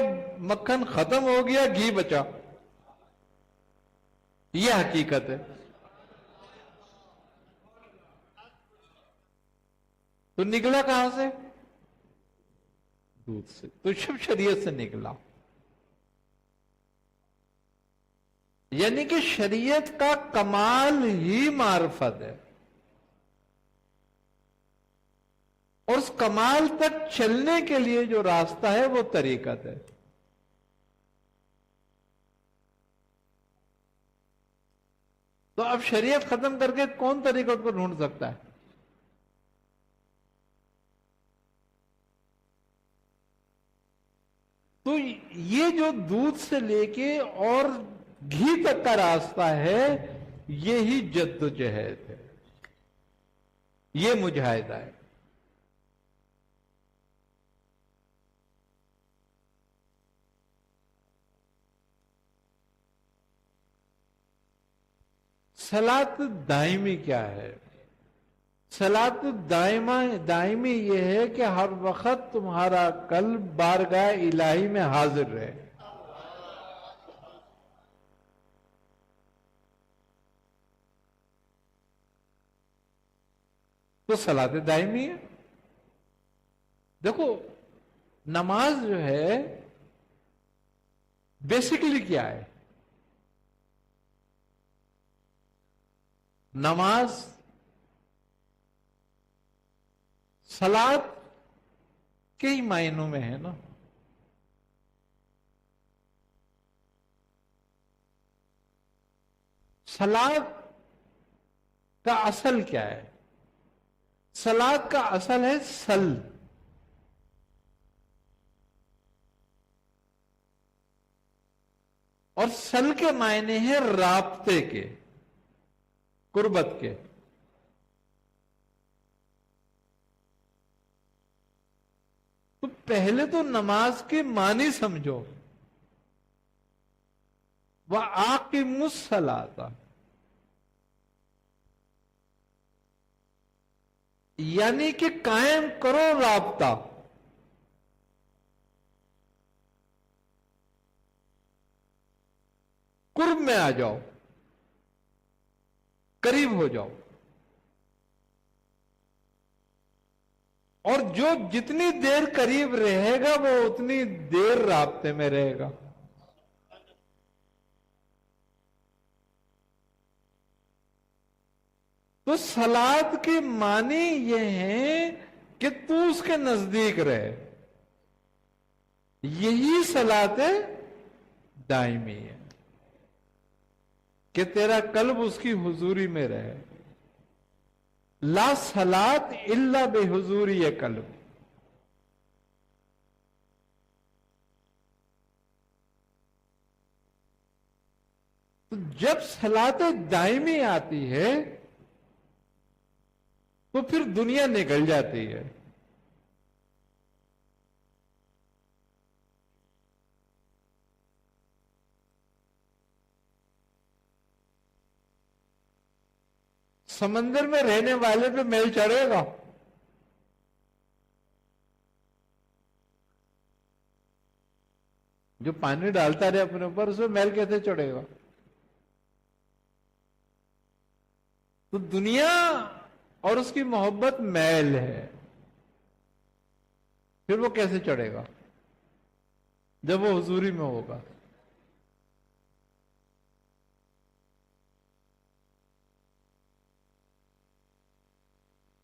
A: مکھن ختم ہو گیا، گھی بچا، یہ حقیقت ہے۔ تو نکلا کہاں سے؟ دودھ سے۔ تو شب شریعت سے نکلا، یعنی کہ شریعت کا کمال ہی معرفت ہے، اور اس کمال تک چلنے کے لیے جو راستہ ہے وہ طریقت ہے۔ تو اب شریعت ختم کر کے کون طریقت کو ڈھونڈ سکتا ہے؟ تو یہ جو دودھ سے لے کے اور گھی تک کا راستہ ہے، یہی جد و جہد ہے، یہ مجاہدہ ہے۔ صلاۃ دائمی کیا ہے؟ صلاۃ دائمی یہ ہے کہ ہر وقت تمہارا قلب بارگاہ الہی میں حاضر رہے۔ تو صلاۃ دائمی ہے۔ دیکھو، نماز جو ہے بیسیکلی کیا ہے؟ نماز صلاۃ کئی معنوں میں ہے نا۔ صلاۃ کا اصل کیا ہے؟ صلاۃ کا اصل ہے سل، اور سل کے معنی ہیں رابطے کے، قربت کے۔ تو پہلے تو نماز کے معنی سمجھو، وَأَقِمُوا الصَّلَاةَ، یعنی کہ قائم کرو رابطہ، قرب میں آ جاؤ، قریب ہو جاؤ، اور جو جتنی دیر قریب رہے گا وہ اتنی دیر رابطے میں رہے گا۔ تو صلات کے معنی یہ ہیں کہ تو اس کے نزدیک رہے، یہی صلات دائمی ہے کہ تیرا قلب اس کی حضوری میں رہے۔ لا صلات الا بحضوری قلب۔ تو جب صلات دائمی آتی ہے تو پھر دنیا نکل جاتی ہے۔ سمندر میں رہنے والے پہ میل چڑھے گا؟ جو پانی ڈالتا رہے اپنے اوپر، اس میں میل کیسے چڑھے گا؟ تو دنیا اور اس کی محبت میل ہے، پھر وہ کیسے چڑھے گا جب وہ حضوری میں ہوگا؟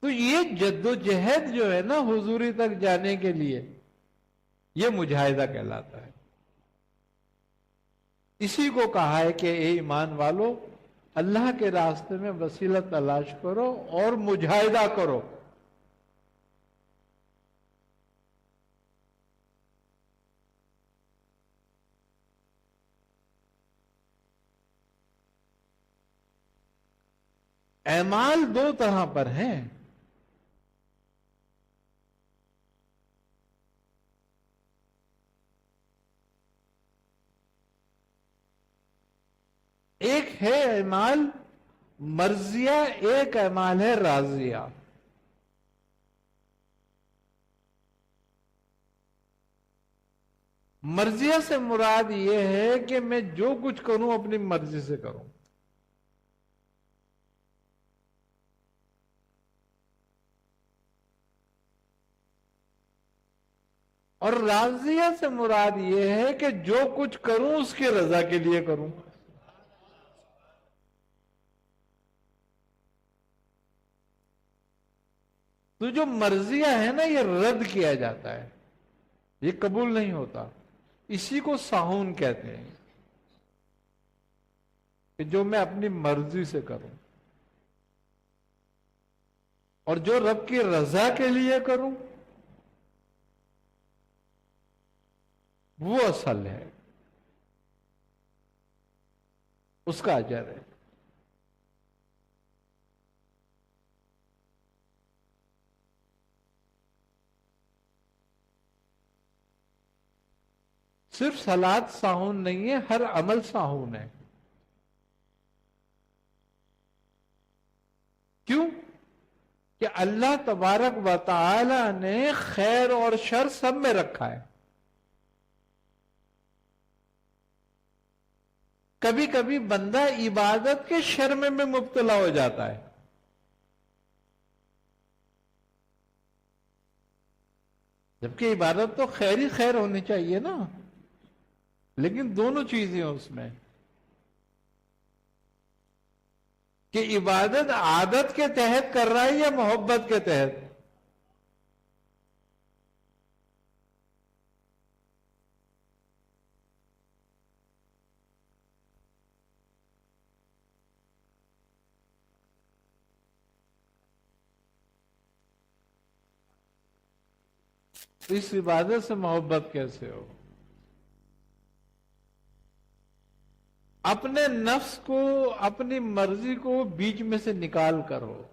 A: تو یہ جد و جہد جو ہے نا حضوری تک جانے کے لیے، یہ مجاہدہ کہلاتا ہے۔ اسی کو کہا ہے کہ اے ایمان والو، اللہ کے راستے میں وسیلہ تلاش کرو اور مجاہدہ کرو۔ اعمال دو طرح پر ہیں، ایک ہے اعمال مرضیہ، ایک اعمال ہے راضیہ۔ مرضیہ سے مراد یہ ہے کہ میں جو کچھ کروں اپنی مرضی سے کروں، اور راضیہ سے مراد یہ ہے کہ جو کچھ کروں اس کی رضا کے لیے کروں۔ تو جو مرضیہ ہے نا یہ رد کیا جاتا ہے، یہ قبول نہیں ہوتا۔ اسی کو ساہون کہتے ہیں کہ جو میں اپنی مرضی سے کروں، اور جو رب کی رضا کے لیے کروں وہ اصل ہے، اس کا اجر ہے۔ صرف صلات ساہون نہیں ہے، ہر عمل ساہون ہے۔ کیوں؟ کہ اللہ تبارک و تعالی نے خیر اور شر سب میں رکھا ہے۔ کبھی کبھی بندہ عبادت کے شر میں مبتلا ہو جاتا ہے، جبکہ عبادت تو خیر ہی خیر ہونی چاہیے نا، لیکن دونوں چیزیں اس میں، کہ عبادت عادت کے تحت کر رہا ہے یا محبت کے تحت۔ اس عبادت سے محبت کیسے ہو؟ اپنے نفس کو، اپنی مرضی کو بیچ میں سے نکال کر ہو.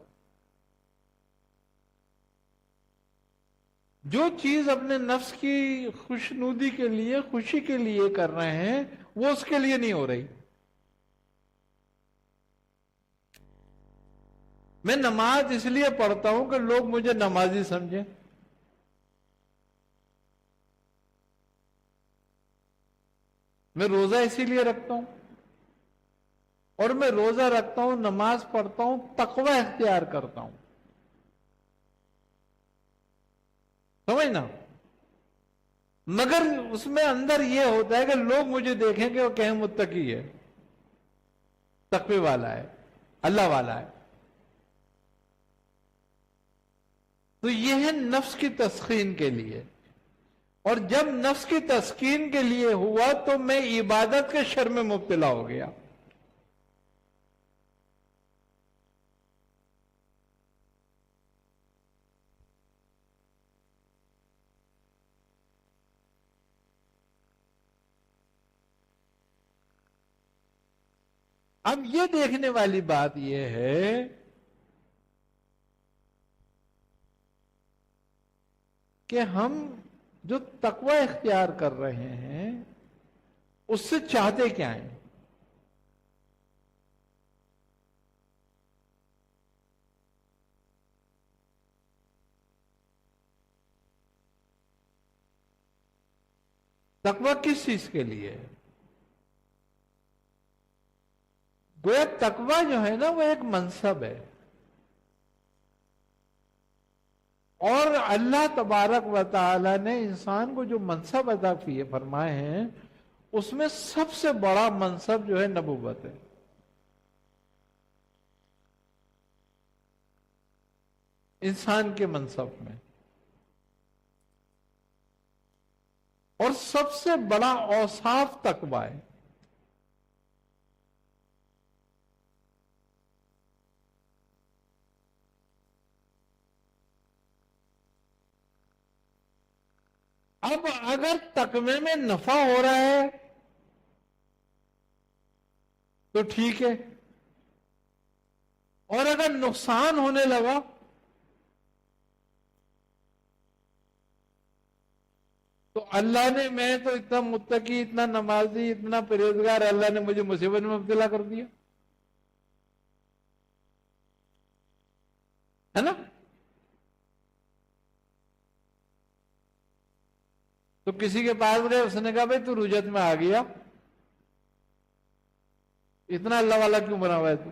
A: جو چیز اپنے نفس کی خوشنودی کے لیے، خوشی کے لیے کر رہے ہیں، وہ اس کے لیے نہیں ہو رہی. میں نماز اس لیے پڑھتا ہوں کہ لوگ مجھے نمازی سمجھیں. میں روزہ اسی لیے رکھتا ہوں، اور میں روزہ رکھتا ہوں، نماز پڑھتا ہوں، تقوی اختیار کرتا ہوں. سمجھنا؟ مگر اس میں اندر یہ ہوتا ہے کہ لوگ مجھے دیکھیں کہ وہ کہیں متقی ہے، تقوی والا ہے، اللہ والا ہے. تو یہ ہے نفس کی تسکین کے لیے. اور جب نفس کی تسکین کے لیے ہوا تو میں عبادت کے شر میں مبتلا ہو گیا. اب یہ دیکھنے والی بات یہ ہے کہ ہم جو تقوی اختیار کر رہے ہیں اس سے چاہتے کیا ہیں؟ تقوی کس چیز کے لیے ہے؟ گویا تقوی جو ہے نا وہ ایک منصب ہے، اور اللہ تبارک و تعالی نے انسان کو جو منصب عطا فرمائے ہیں اس میں سب سے بڑا منصب جو ہے نبوت ہے. انسان کے منصب میں، اور سب سے بڑا اوصاف تقوی ہے. اب اگر تقوی میں نفع ہو رہا ہے تو ٹھیک ہے، اور اگر نقصان ہونے لگا تو اللہ نے، میں تو اتنا متقی، اتنا نمازی، اتنا پرہیزگار، اللہ نے مجھے مصیبت میں مبتلا کر دیا ہے نا. تو کسی کے پاس گئے، اس نے کہا بھائی تو رجت میں آ گیا، اتنا اللہ والا کیوں بنا ہوا ہے تو؟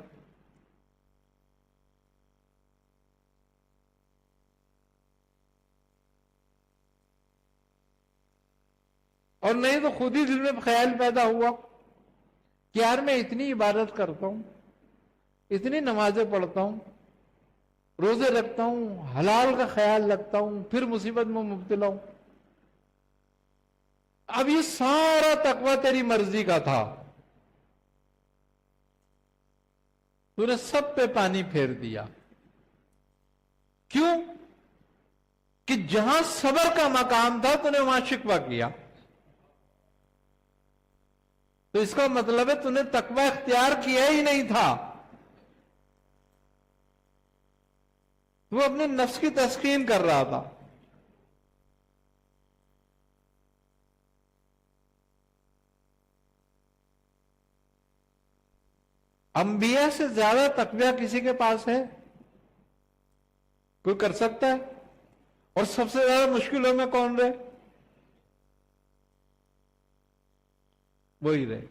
A: اور نہیں تو خود ہی دل میں خیال پیدا ہوا کہ یار میں اتنی عبادت کرتا ہوں، اتنی نمازیں پڑھتا ہوں، روزے رکھتا ہوں، حلال کا خیال رکھتا ہوں، پھر مصیبت میں مبتلا ہوں. اب یہ سارا تقوی تیری مرضی کا تھا، تو نے سب پہ پانی پھیر دیا. کیوں؟ کہ جہاں صبر کا مقام تھا تو نے وہاں شکوہ کیا. تو اس کا مطلب ہے تو نے تقوی اختیار کیا ہی نہیں تھا، وہ اپنے نفس کی تسکین کر رہا تھا. انبیاء سے زیادہ تقوی کسی کے پاس ہے؟ کوئی کر سکتا ہے؟ اور سب سے زیادہ مشکلوں میں کون رہے؟ وہی رہے.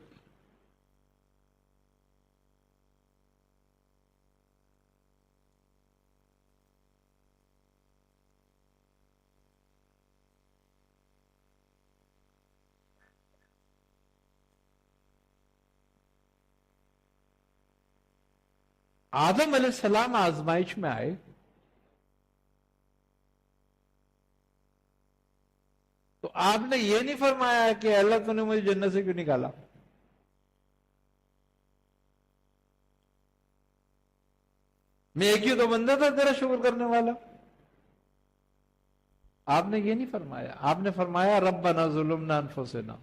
A: آدم علیہ السلام آزمائش میں آئے، تو آپ نے یہ نہیں فرمایا کہ اللہ تو نے مجھے جنت سے کیوں نکالا؟ میں ایک ہی تو بندہ تھا تیرا شکر کرنے والا. آپ نے یہ نہیں فرمایا، آپ نے فرمایا ربنا ظلمنا انفسنا.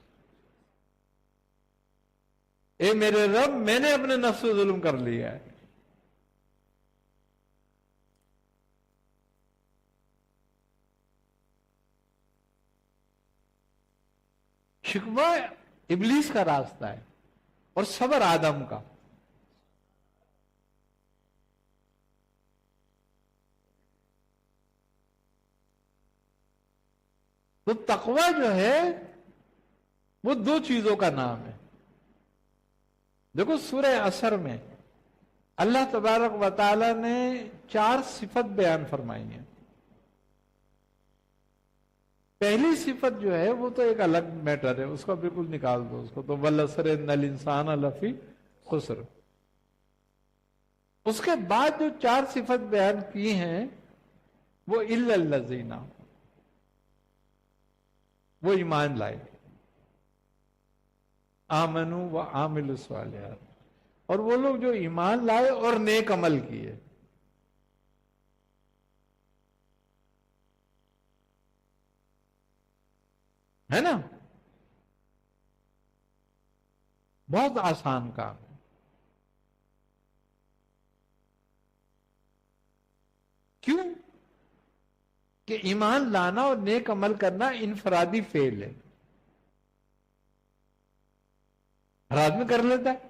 A: اے میرے رب میں نے اپنے نفس سے ظلم کر لیا ہے. شکوہ ابلیس کا راستہ ہے اور صبر آدم کا. تو تقوی جو ہے وہ دو چیزوں کا نام ہے. دیکھو سورہ عصر میں اللہ تبارک و تعالی نے 4 صفت بیان فرمائی ہیں. پہلی صفت جو ہے وہ تو ایک الگ میٹر ہے، اس کو بالکل نکال دو، اس کو تو والعصر ان الانسان لفی خسر. اس کے بعد جو 4 صفت بیان کی ہیں وہ الا الذین، وہ ایمان لائے، آمنوا وعاملوا الصالحات، اور وہ لوگ جو ایمان لائے اور نیک عمل کیے. ہے نا؟ بہت آسان کام ہے. کیوں کہ ایمان لانا اور نیک عمل کرنا انفرادی فعل ہے. ہر آدمی کر لیتا ہے،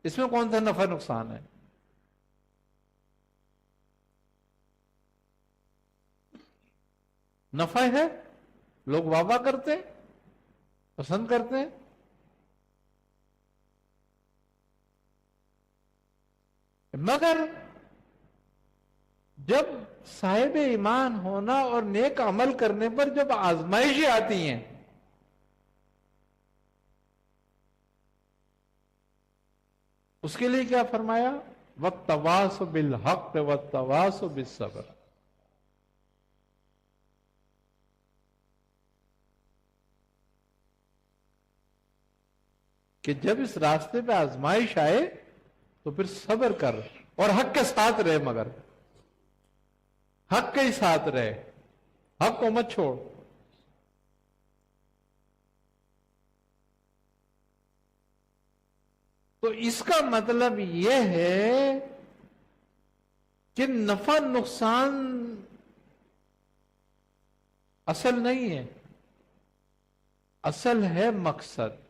A: اس میں کون سا نفع نقصان ہے؟ نفع ہے، لوگ واہ واہ کرتے ہیں، پسند کرتے ہیں. مگر جب صاحب ایمان ہونا اور نیک عمل کرنے پر جب آزمائشیں آتی ہیں اس کے لیے کیا فرمایا؟ وَالتَّوَاصُوا بِالْحَقِّ وَالتَّوَاصُوا بِالصَّبْرِ. کہ جب اس راستے پہ آزمائش آئے تو پھر صبر کر اور حق کے ساتھ رہے، مگر حق کے ہی ساتھ رہے، حق کو مت چھوڑ. تو اس کا مطلب یہ ہے کہ نفع نقصان اصل نہیں ہے، اصل ہے مقصد.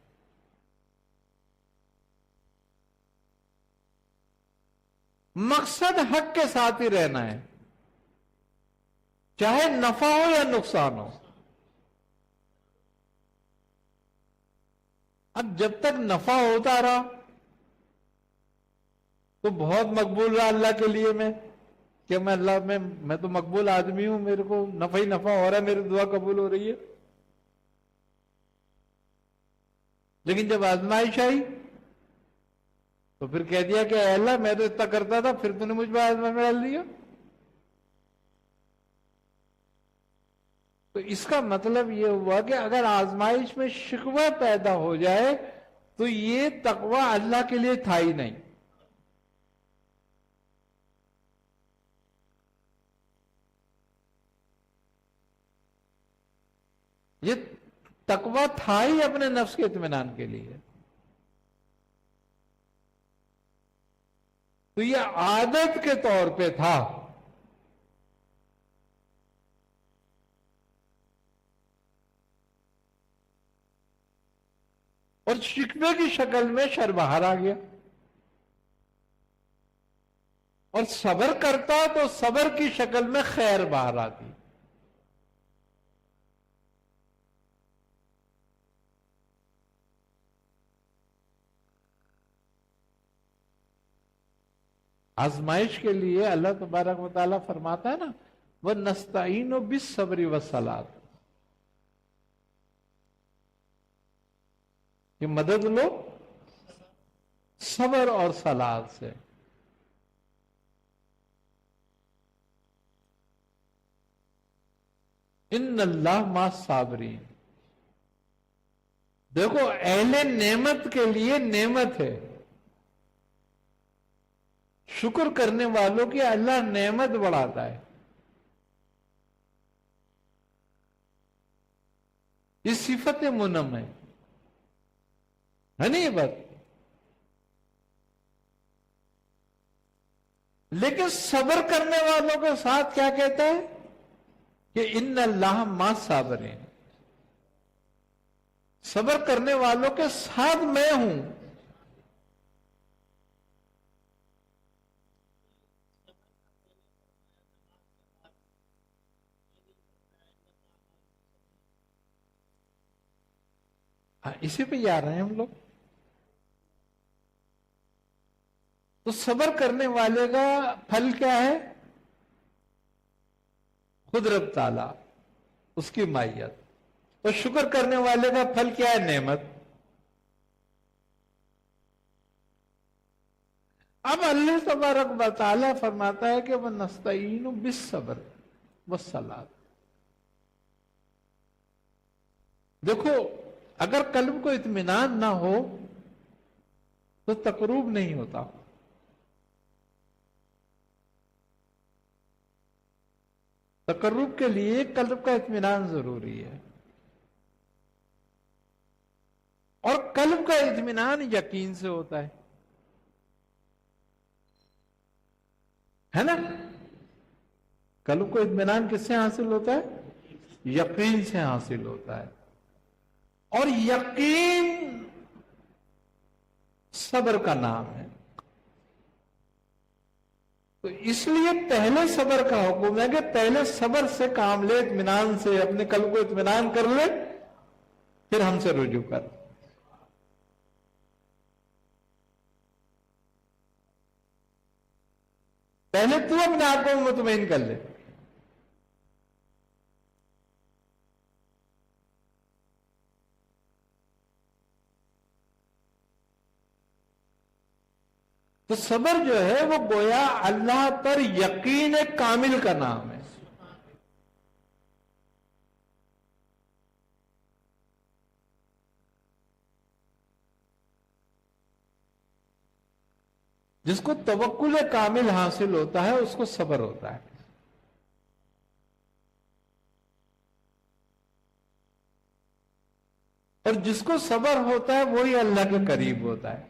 A: مقصد حق کے ساتھ ہی رہنا ہے، چاہے نفع ہو یا نقصان ہو. اب جب تک نفع ہوتا رہا تو بہت مقبول رہا اللہ کے لیے میں، کہ میں اللہ میں تو مقبول آدمی ہوں، میرے کو نفع ہی نفع ہو رہا ہے، میری دعا قبول ہو رہی ہے. لیکن جب آزمائش آئی تو پھر کہہ دیا کہ اے اللہ میں تو اتنا کرتا تھا، پھر تو نے مجھ پہ آزمائش میں ڈال دیا. تو اس کا مطلب یہ ہوا کہ اگر آزمائش میں شکوہ پیدا ہو جائے تو یہ تقوی اللہ کے لیے تھا ہی نہیں. یہ تقوی تھا ہی اپنے نفس کے اطمینان کے لیے. تو یہ عادت کے طور پہ تھا. اور شکوے کی شکل میں شر باہر آ گیا، اور صبر کرتا تو صبر کی شکل میں خیر باہر آتی. آزمائش کے لیے اللہ تبارک و تعالیٰ فرماتا ہے نا وَنَسْتَعِينُ بِالصَّبْرِ وَالصَّلَاةِ، کہ مدد لو صبر اور صلاۃ سے. ان اللہ مع الصابرین. دیکھو اہل نعمت کے لیے نعمت ہے، شکر کرنے والوں کی اللہ نعمت بڑھاتا ہے. یہ صفت منعم ہے نا یہ بات. لیکن صبر کرنے والوں کے ساتھ کیا کہتا ہے کہ ان اللہ مع صابرین، صبر کرنے والوں کے ساتھ میں ہوں۔ اسی پہ جا رہے ہیں ہم لوگ۔ تو صبر کرنے والے کا پھل کیا ہے؟ خود رب تعالیٰ، اس کی مائیت۔ اور شکر کرنے والے کا پھل کیا ہے؟ نعمت۔ اب اللہ تبارک و تعالیٰ فرماتا ہے کہ وَنَسْتَعِينُ بِالصَّبْرِ وَالصَّلَاةِ۔ دیکھو، اگر قلب کو اطمینان نہ ہو تو تقرب نہیں ہوتا۔ تقرب کے لیے قلب کا اطمینان ضروری ہے، اور قلب کا اطمینان یقین سے ہوتا ہے نا؟ قلب کو اطمینان کس سے حاصل ہوتا ہے؟ یقین سے حاصل ہوتا ہے، اور یقین صبر کا نام ہے۔ تو اس لیے پہلے صبر کا حکم ہے کہ پہلے صبر سے کام لے، اطمینان سے اپنے قلب کو اطمینان کر لے، پھر ہم سے رجوع کر۔ پہلے تو اپنے آپ کو مطمئن کر لے۔ تو صبر جو ہے وہ گویا اللہ پر یقین کامل کا نام ہے۔ جس کو توکل کامل حاصل ہوتا ہے اس کو صبر ہوتا ہے۔ اور جس کو صبر ہوتا ہے وہی اللہ کے قریب ہوتا ہے۔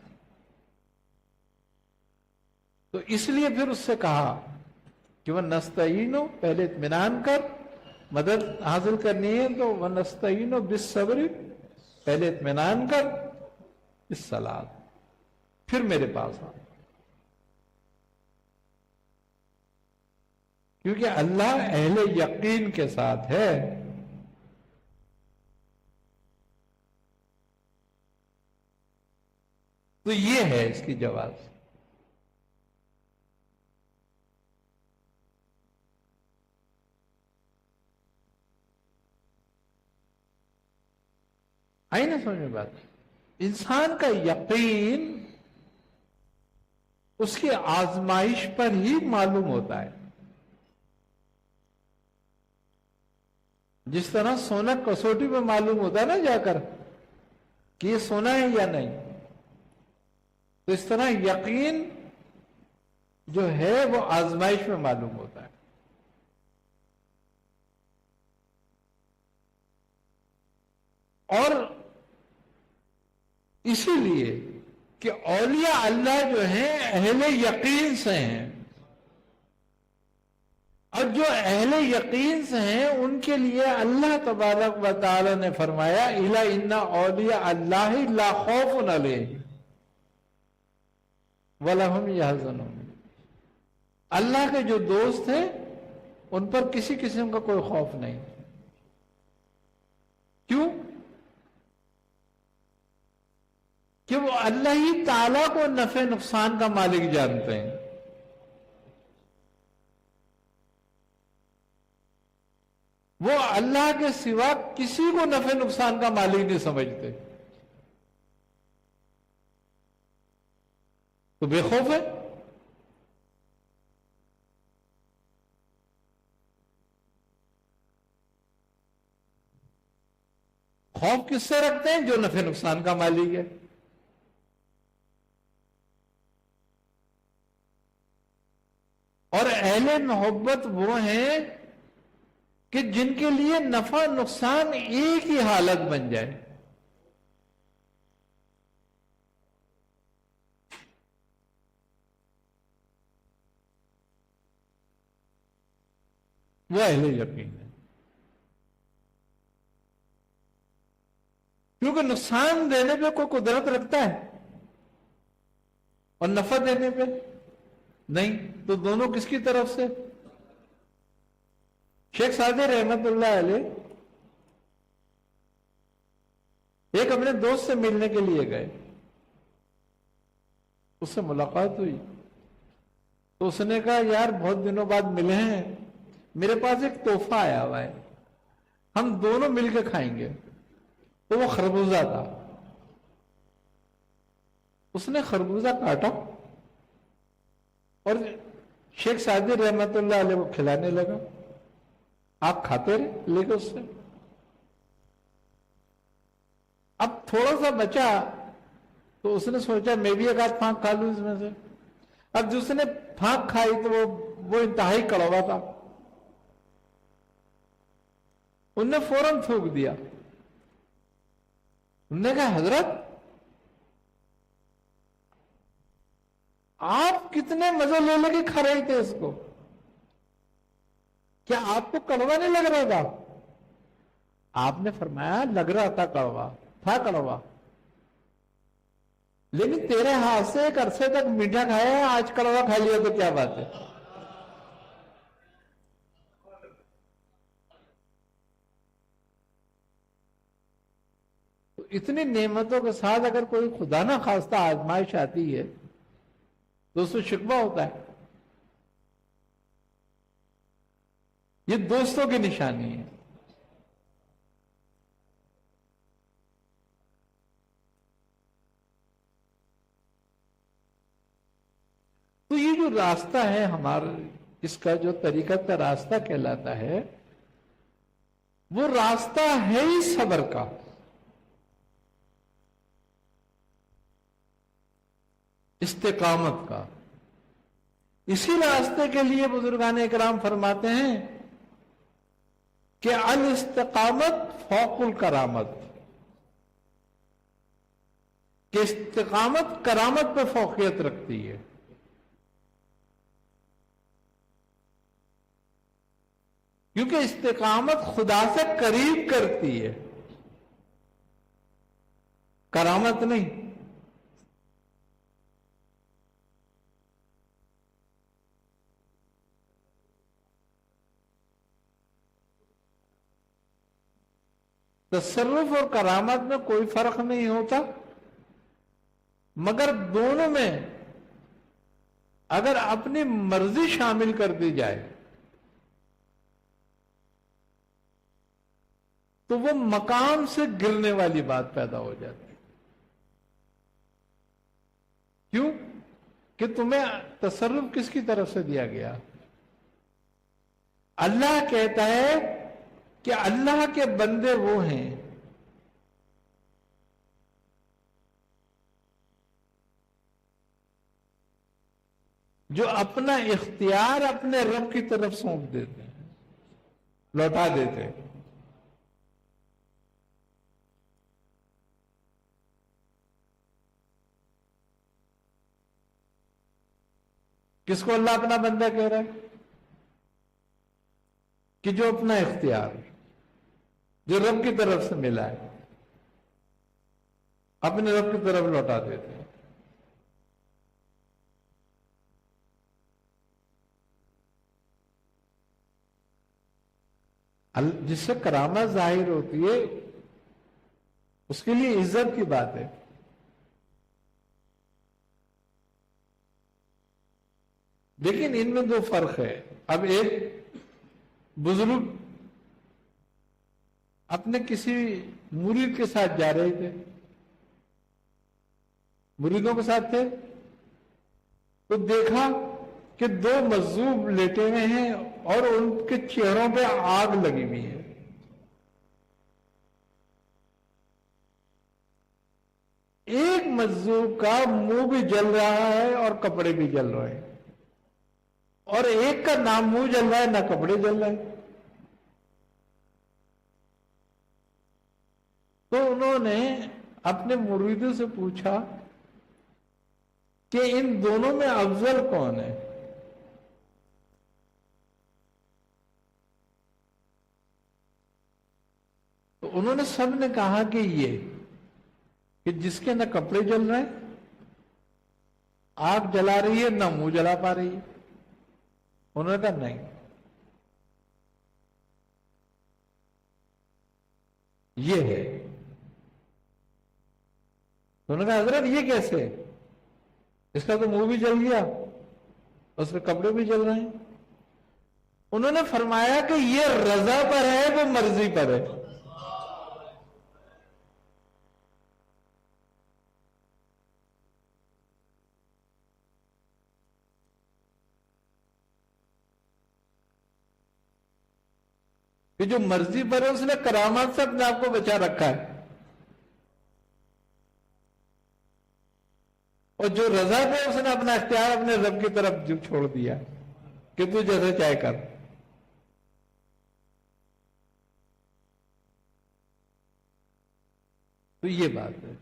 A: تو اس لیے پھر اس سے کہا کہ وَنَسْتَعِينُ، پہلے اطمینان کر، مدد حاصل کرنی ہے تو وَنَسْتَعِينُ بِالصَّبْرِ، پہلے اطمینان کر، بِالصَّلَاةِ، پھر میرے پاس آ۔ کیونکہ اللہ اہل یقین کے ساتھ ہے۔ تو یہ ہے اس کی جواب۔ آئی نا سمجھ میں بات؟ انسان کا یقین اس کی آزمائش پر ہی معلوم ہوتا ہے۔ جس طرح سونا کسوٹی میں معلوم ہوتا ہے نا جا کر کہ یہ سونا ہے یا نہیں، تو اس طرح یقین جو ہے وہ آزمائش میں معلوم ہوتا ہے۔ اور اسی لیے کہ اولیاء اللہ جو ہیں اہل یقین سے ہیں، اور جو اہل یقین سے ہیں ان کے لیے اللہ تبارک و تعالی نے فرمایا الا ان اولیاء اللہ لا خوف علیہم ولا هم يحزنون۔ اللہ کے جو دوست ہیں ان پر کسی قسم کا کوئی خوف نہیں۔ کیوں؟ کہ وہ اللہ ہی تعالیٰ کو نفع نقصان کا مالک جانتے ہیں۔ وہ اللہ کے سوا کسی کو نفع نقصان کا مالک نہیں سمجھتے، تو بے خوف ہے۔ خوف کس سے رکھتے ہیں؟ جو نفع نقصان کا مالک ہے۔ اور اہل محبت وہ ہیں کہ جن کے لیے نفع نقصان ایک ہی حالت بن جائے۔ وہ اہل یقین ہے. کیونکہ نقصان دینے پہ کوئی قدرت رکھتا ہے اور نفع دینے پہ نہیں. تو دونوں کس کی طرف سے؟ شیخ سعدی رحمت اللہ علیہ ایک اپنے دوست سے ملنے کے لیے گئے. اس سے ملاقات ہوئی تو اس نے کہا یار بہت دنوں بعد ملے ہیں, میرے پاس ایک تحفہ آیا ہوا ہے, ہم دونوں مل کے کھائیں گے. تو وہ خربوزہ تھا. اس نے خربوزہ کاٹا اور شیخ سعدی رحمت اللہ علیہ کو کھلانے لگا. آپ کھاتے رہے لے کے اس سے. اب تھوڑا سا بچا تو اس نے سوچا میں بھی ایک آدھ پھانک کھا لوں اس میں سے. اب جس نے پھانک کھائی تو وہ انتہائی کڑوا تھا. انہوں نے فوراً تھوک دیا. انہوں نے کہا حضرت آپ کتنے مزے لے لے کے کھا رہے تھے اس کو, کیا آپ کو کڑوا نہیں لگ رہا تھا؟ آپ نے فرمایا لگ رہا تھا کڑوا, تھا کڑوا, لیکن تیرے ہاتھ سے ایک عرصے تک میٹھا کھایا ہے, آج کڑوا کھا لیا تو کیا بات ہے. تو اتنی نعمتوں کے ساتھ اگر کوئی خدا نہ خواستہ آزمائش آتی ہے تو اس سے شکوہ ہوتا ہے. یہ دوستوں کی نشانی ہے. تو یہ جو راستہ ہے ہمارا, اس کا جو طریقت کا راستہ کہلاتا ہے, وہ راستہ ہے ہی صبر کا. استقامت کا. اسی راستے کے لیے بزرگان اکرام فرماتے ہیں کہ الاستقامت فوق الکرامت, کہ استقامت کرامت پہ فوقیت رکھتی ہے. کیونکہ استقامت خدا سے قریب کرتی ہے, کرامت نہیں. تصرف اور کرامت میں کوئی فرق نہیں ہوتا, مگر دونوں میں اگر اپنی مرضی شامل کر دی جائے تو وہ مقام سے گرنے والی بات پیدا ہو جاتی ہے. کیوں کہ تمہیں تصرف کس کی طرف سے دیا گیا؟ اللہ کہتا ہے کہ اللہ کے بندے وہ ہیں جو اپنا اختیار اپنے رب کی طرف سونپ دیتے ہیں, لوٹا دیتے ہیں. کس کو اللہ اپنا بندہ کہہ رہا ہے؟ کہ جو اپنا اختیار جو رب کی طرف سے ملا ہے اپنے رب کی طرف لوٹا دیتے ہیں. جس سے کرامت ظاہر ہوتی ہے اس کے لیے عزت کی بات ہے. لیکن ان میں دو فرق ہے. اب ایک بزرگ اپنے کسی مرید کے ساتھ جا رہے تھے, مریدوں کے ساتھ تھے, تو دیکھا کہ دو مجذوب لیٹے ہوئے ہیں اور ان کے چہروں پہ آگ لگی ہوئی ہے. ایک مجذوب کا منہ بھی جل رہا ہے اور کپڑے بھی جل رہے ہیں, اور ایک کا نہ منہ جل رہا ہے نہ کپڑے جل رہے ہیں. تو انہوں نے اپنے مریدوں سے پوچھا کہ ان دونوں میں افضل کون ہے؟ انہوں نے سب نے کہا کہ یہ کہ جس کے نہ کپڑے جل رہے ہیں، آگ جلا رہی ہے، نہ منہ جلا پا رہی ہے. انہوں نے کہا نہیں، یہ ہے. انہوں نے کہا حضرت یہ کیسے؟ اس کا تو منہ بھی جل گیا، اس کے کپڑے بھی جل رہے ہیں. انہوں نے فرمایا کہ یہ رضا پر ہے، وہ مرضی پر ہے. کہ جو مرضی پر ہے اس نے کرامات سے اپنے آپ کو بچا رکھا ہے، اور جو رضا پہ اس نے اپنا اختیار اپنے رب کی طرف چھوڑ دیا کہ تو جیسے چاہے کر. تو یہ بات ہے،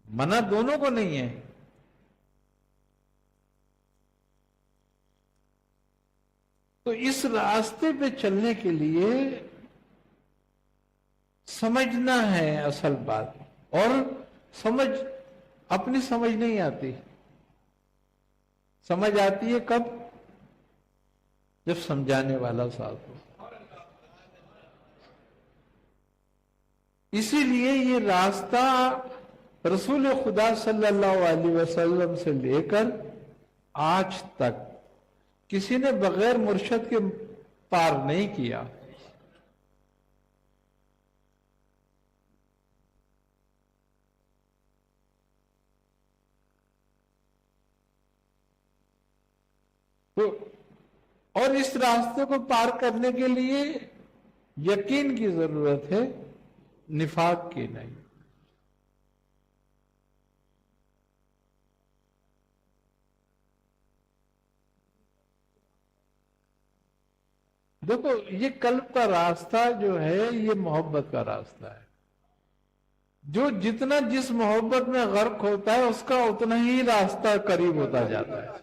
A: منع دونوں کو نہیں ہے. تو اس راستے پہ چلنے کے لیے سمجھنا ہے اصل بات. اور اپنی سمجھ نہیں آتی. سمجھ آتی ہے کب؟ جب سمجھانے والا ساتھ ہو. اسی لیے یہ راستہ رسول خدا صلی اللہ علیہ وسلم سے لے کر آج تک کسی نے بغیر مرشد کے پار نہیں کیا. تو اور اس راستے کو پار کرنے کے لیے یقین کی ضرورت ہے، نفاق کی نہیں. دیکھو یہ قلب کا راستہ جو ہے یہ محبت کا راستہ ہے. جو جتنا جس محبت میں غرق ہوتا ہے اس کا اتنا ہی راستہ قریب ہوتا جاتا ہے.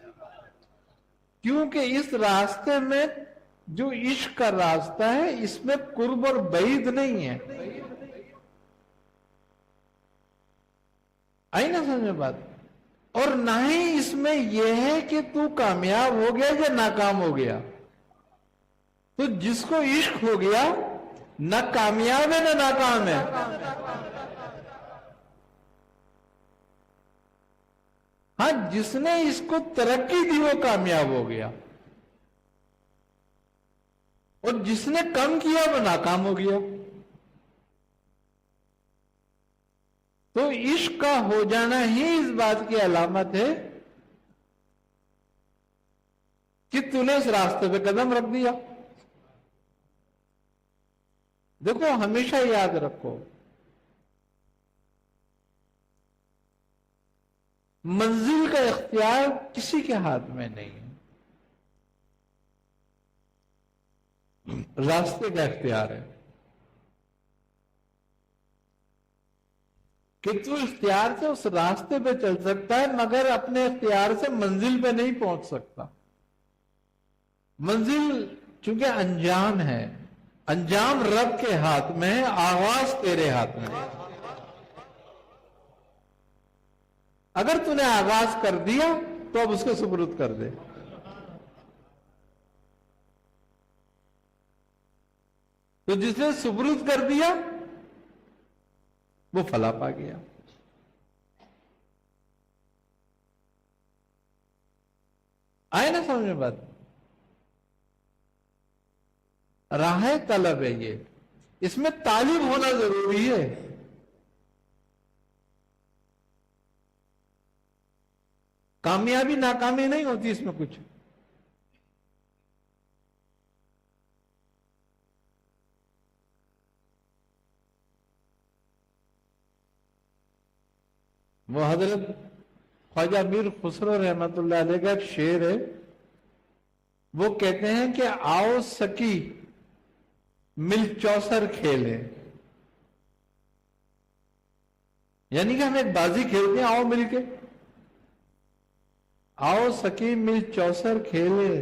A: کیونکہ اس راستے میں جو عشق کا راستہ ہے اس میں قرب اور بعید نہیں ہے. آئی نا سمجھ میں بات؟ اور نہ ہی اس میں یہ ہے کہ تو کامیاب ہو گیا یا ناکام ہو گیا. تو جس کو عشق ہو گیا نہ کامیاب ہے نہ ناکام ہے. ہاں جس نے اس کو ترقی دی وہ کامیاب ہو گیا، اور جس نے کم کیا وہ ناکام ہو گیا. تو عشق کا ہو جانا ہی اس بات کی علامت ہے کہ تو نے اس راستے پہ قدم رکھ دیا. دیکھو ہمیشہ یاد رکھو، منزل کا اختیار کسی کے ہاتھ میں نہیں ہے، راستے کا اختیار ہے. کہ تو اختیار سے اس راستے پہ چل سکتا ہے مگر اپنے اختیار سے منزل پہ نہیں پہنچ سکتا. منزل چونکہ انجام ہے، انجام رب کے ہاتھ میں ہے، آغاز تیرے ہاتھ میں ہے. اگر تو نے آغاز کر دیا تو اب اس کو سپرد کر دے. تو جس نے سپرد کر دیا وہ فلاح پا گیا. آئے نا سمجھ میں بات؟ راہ طلب ہے یہ، اس میں طالب ہونا ضروری ہے. کامیابی ناکامی نہیں ہوتی اس میں کچھ. وہ حضرت خواجہ میر خسرو رحمت اللہ علیہ کا ایک شعر ہے، وہ کہتے ہیں کہ آؤ سکی مل چوسر کھیلے. یعنی کہ ہم ایک بازی کھیلتے ہیں، آؤ مل کے، آؤ سکی مل چوسر کھیلے،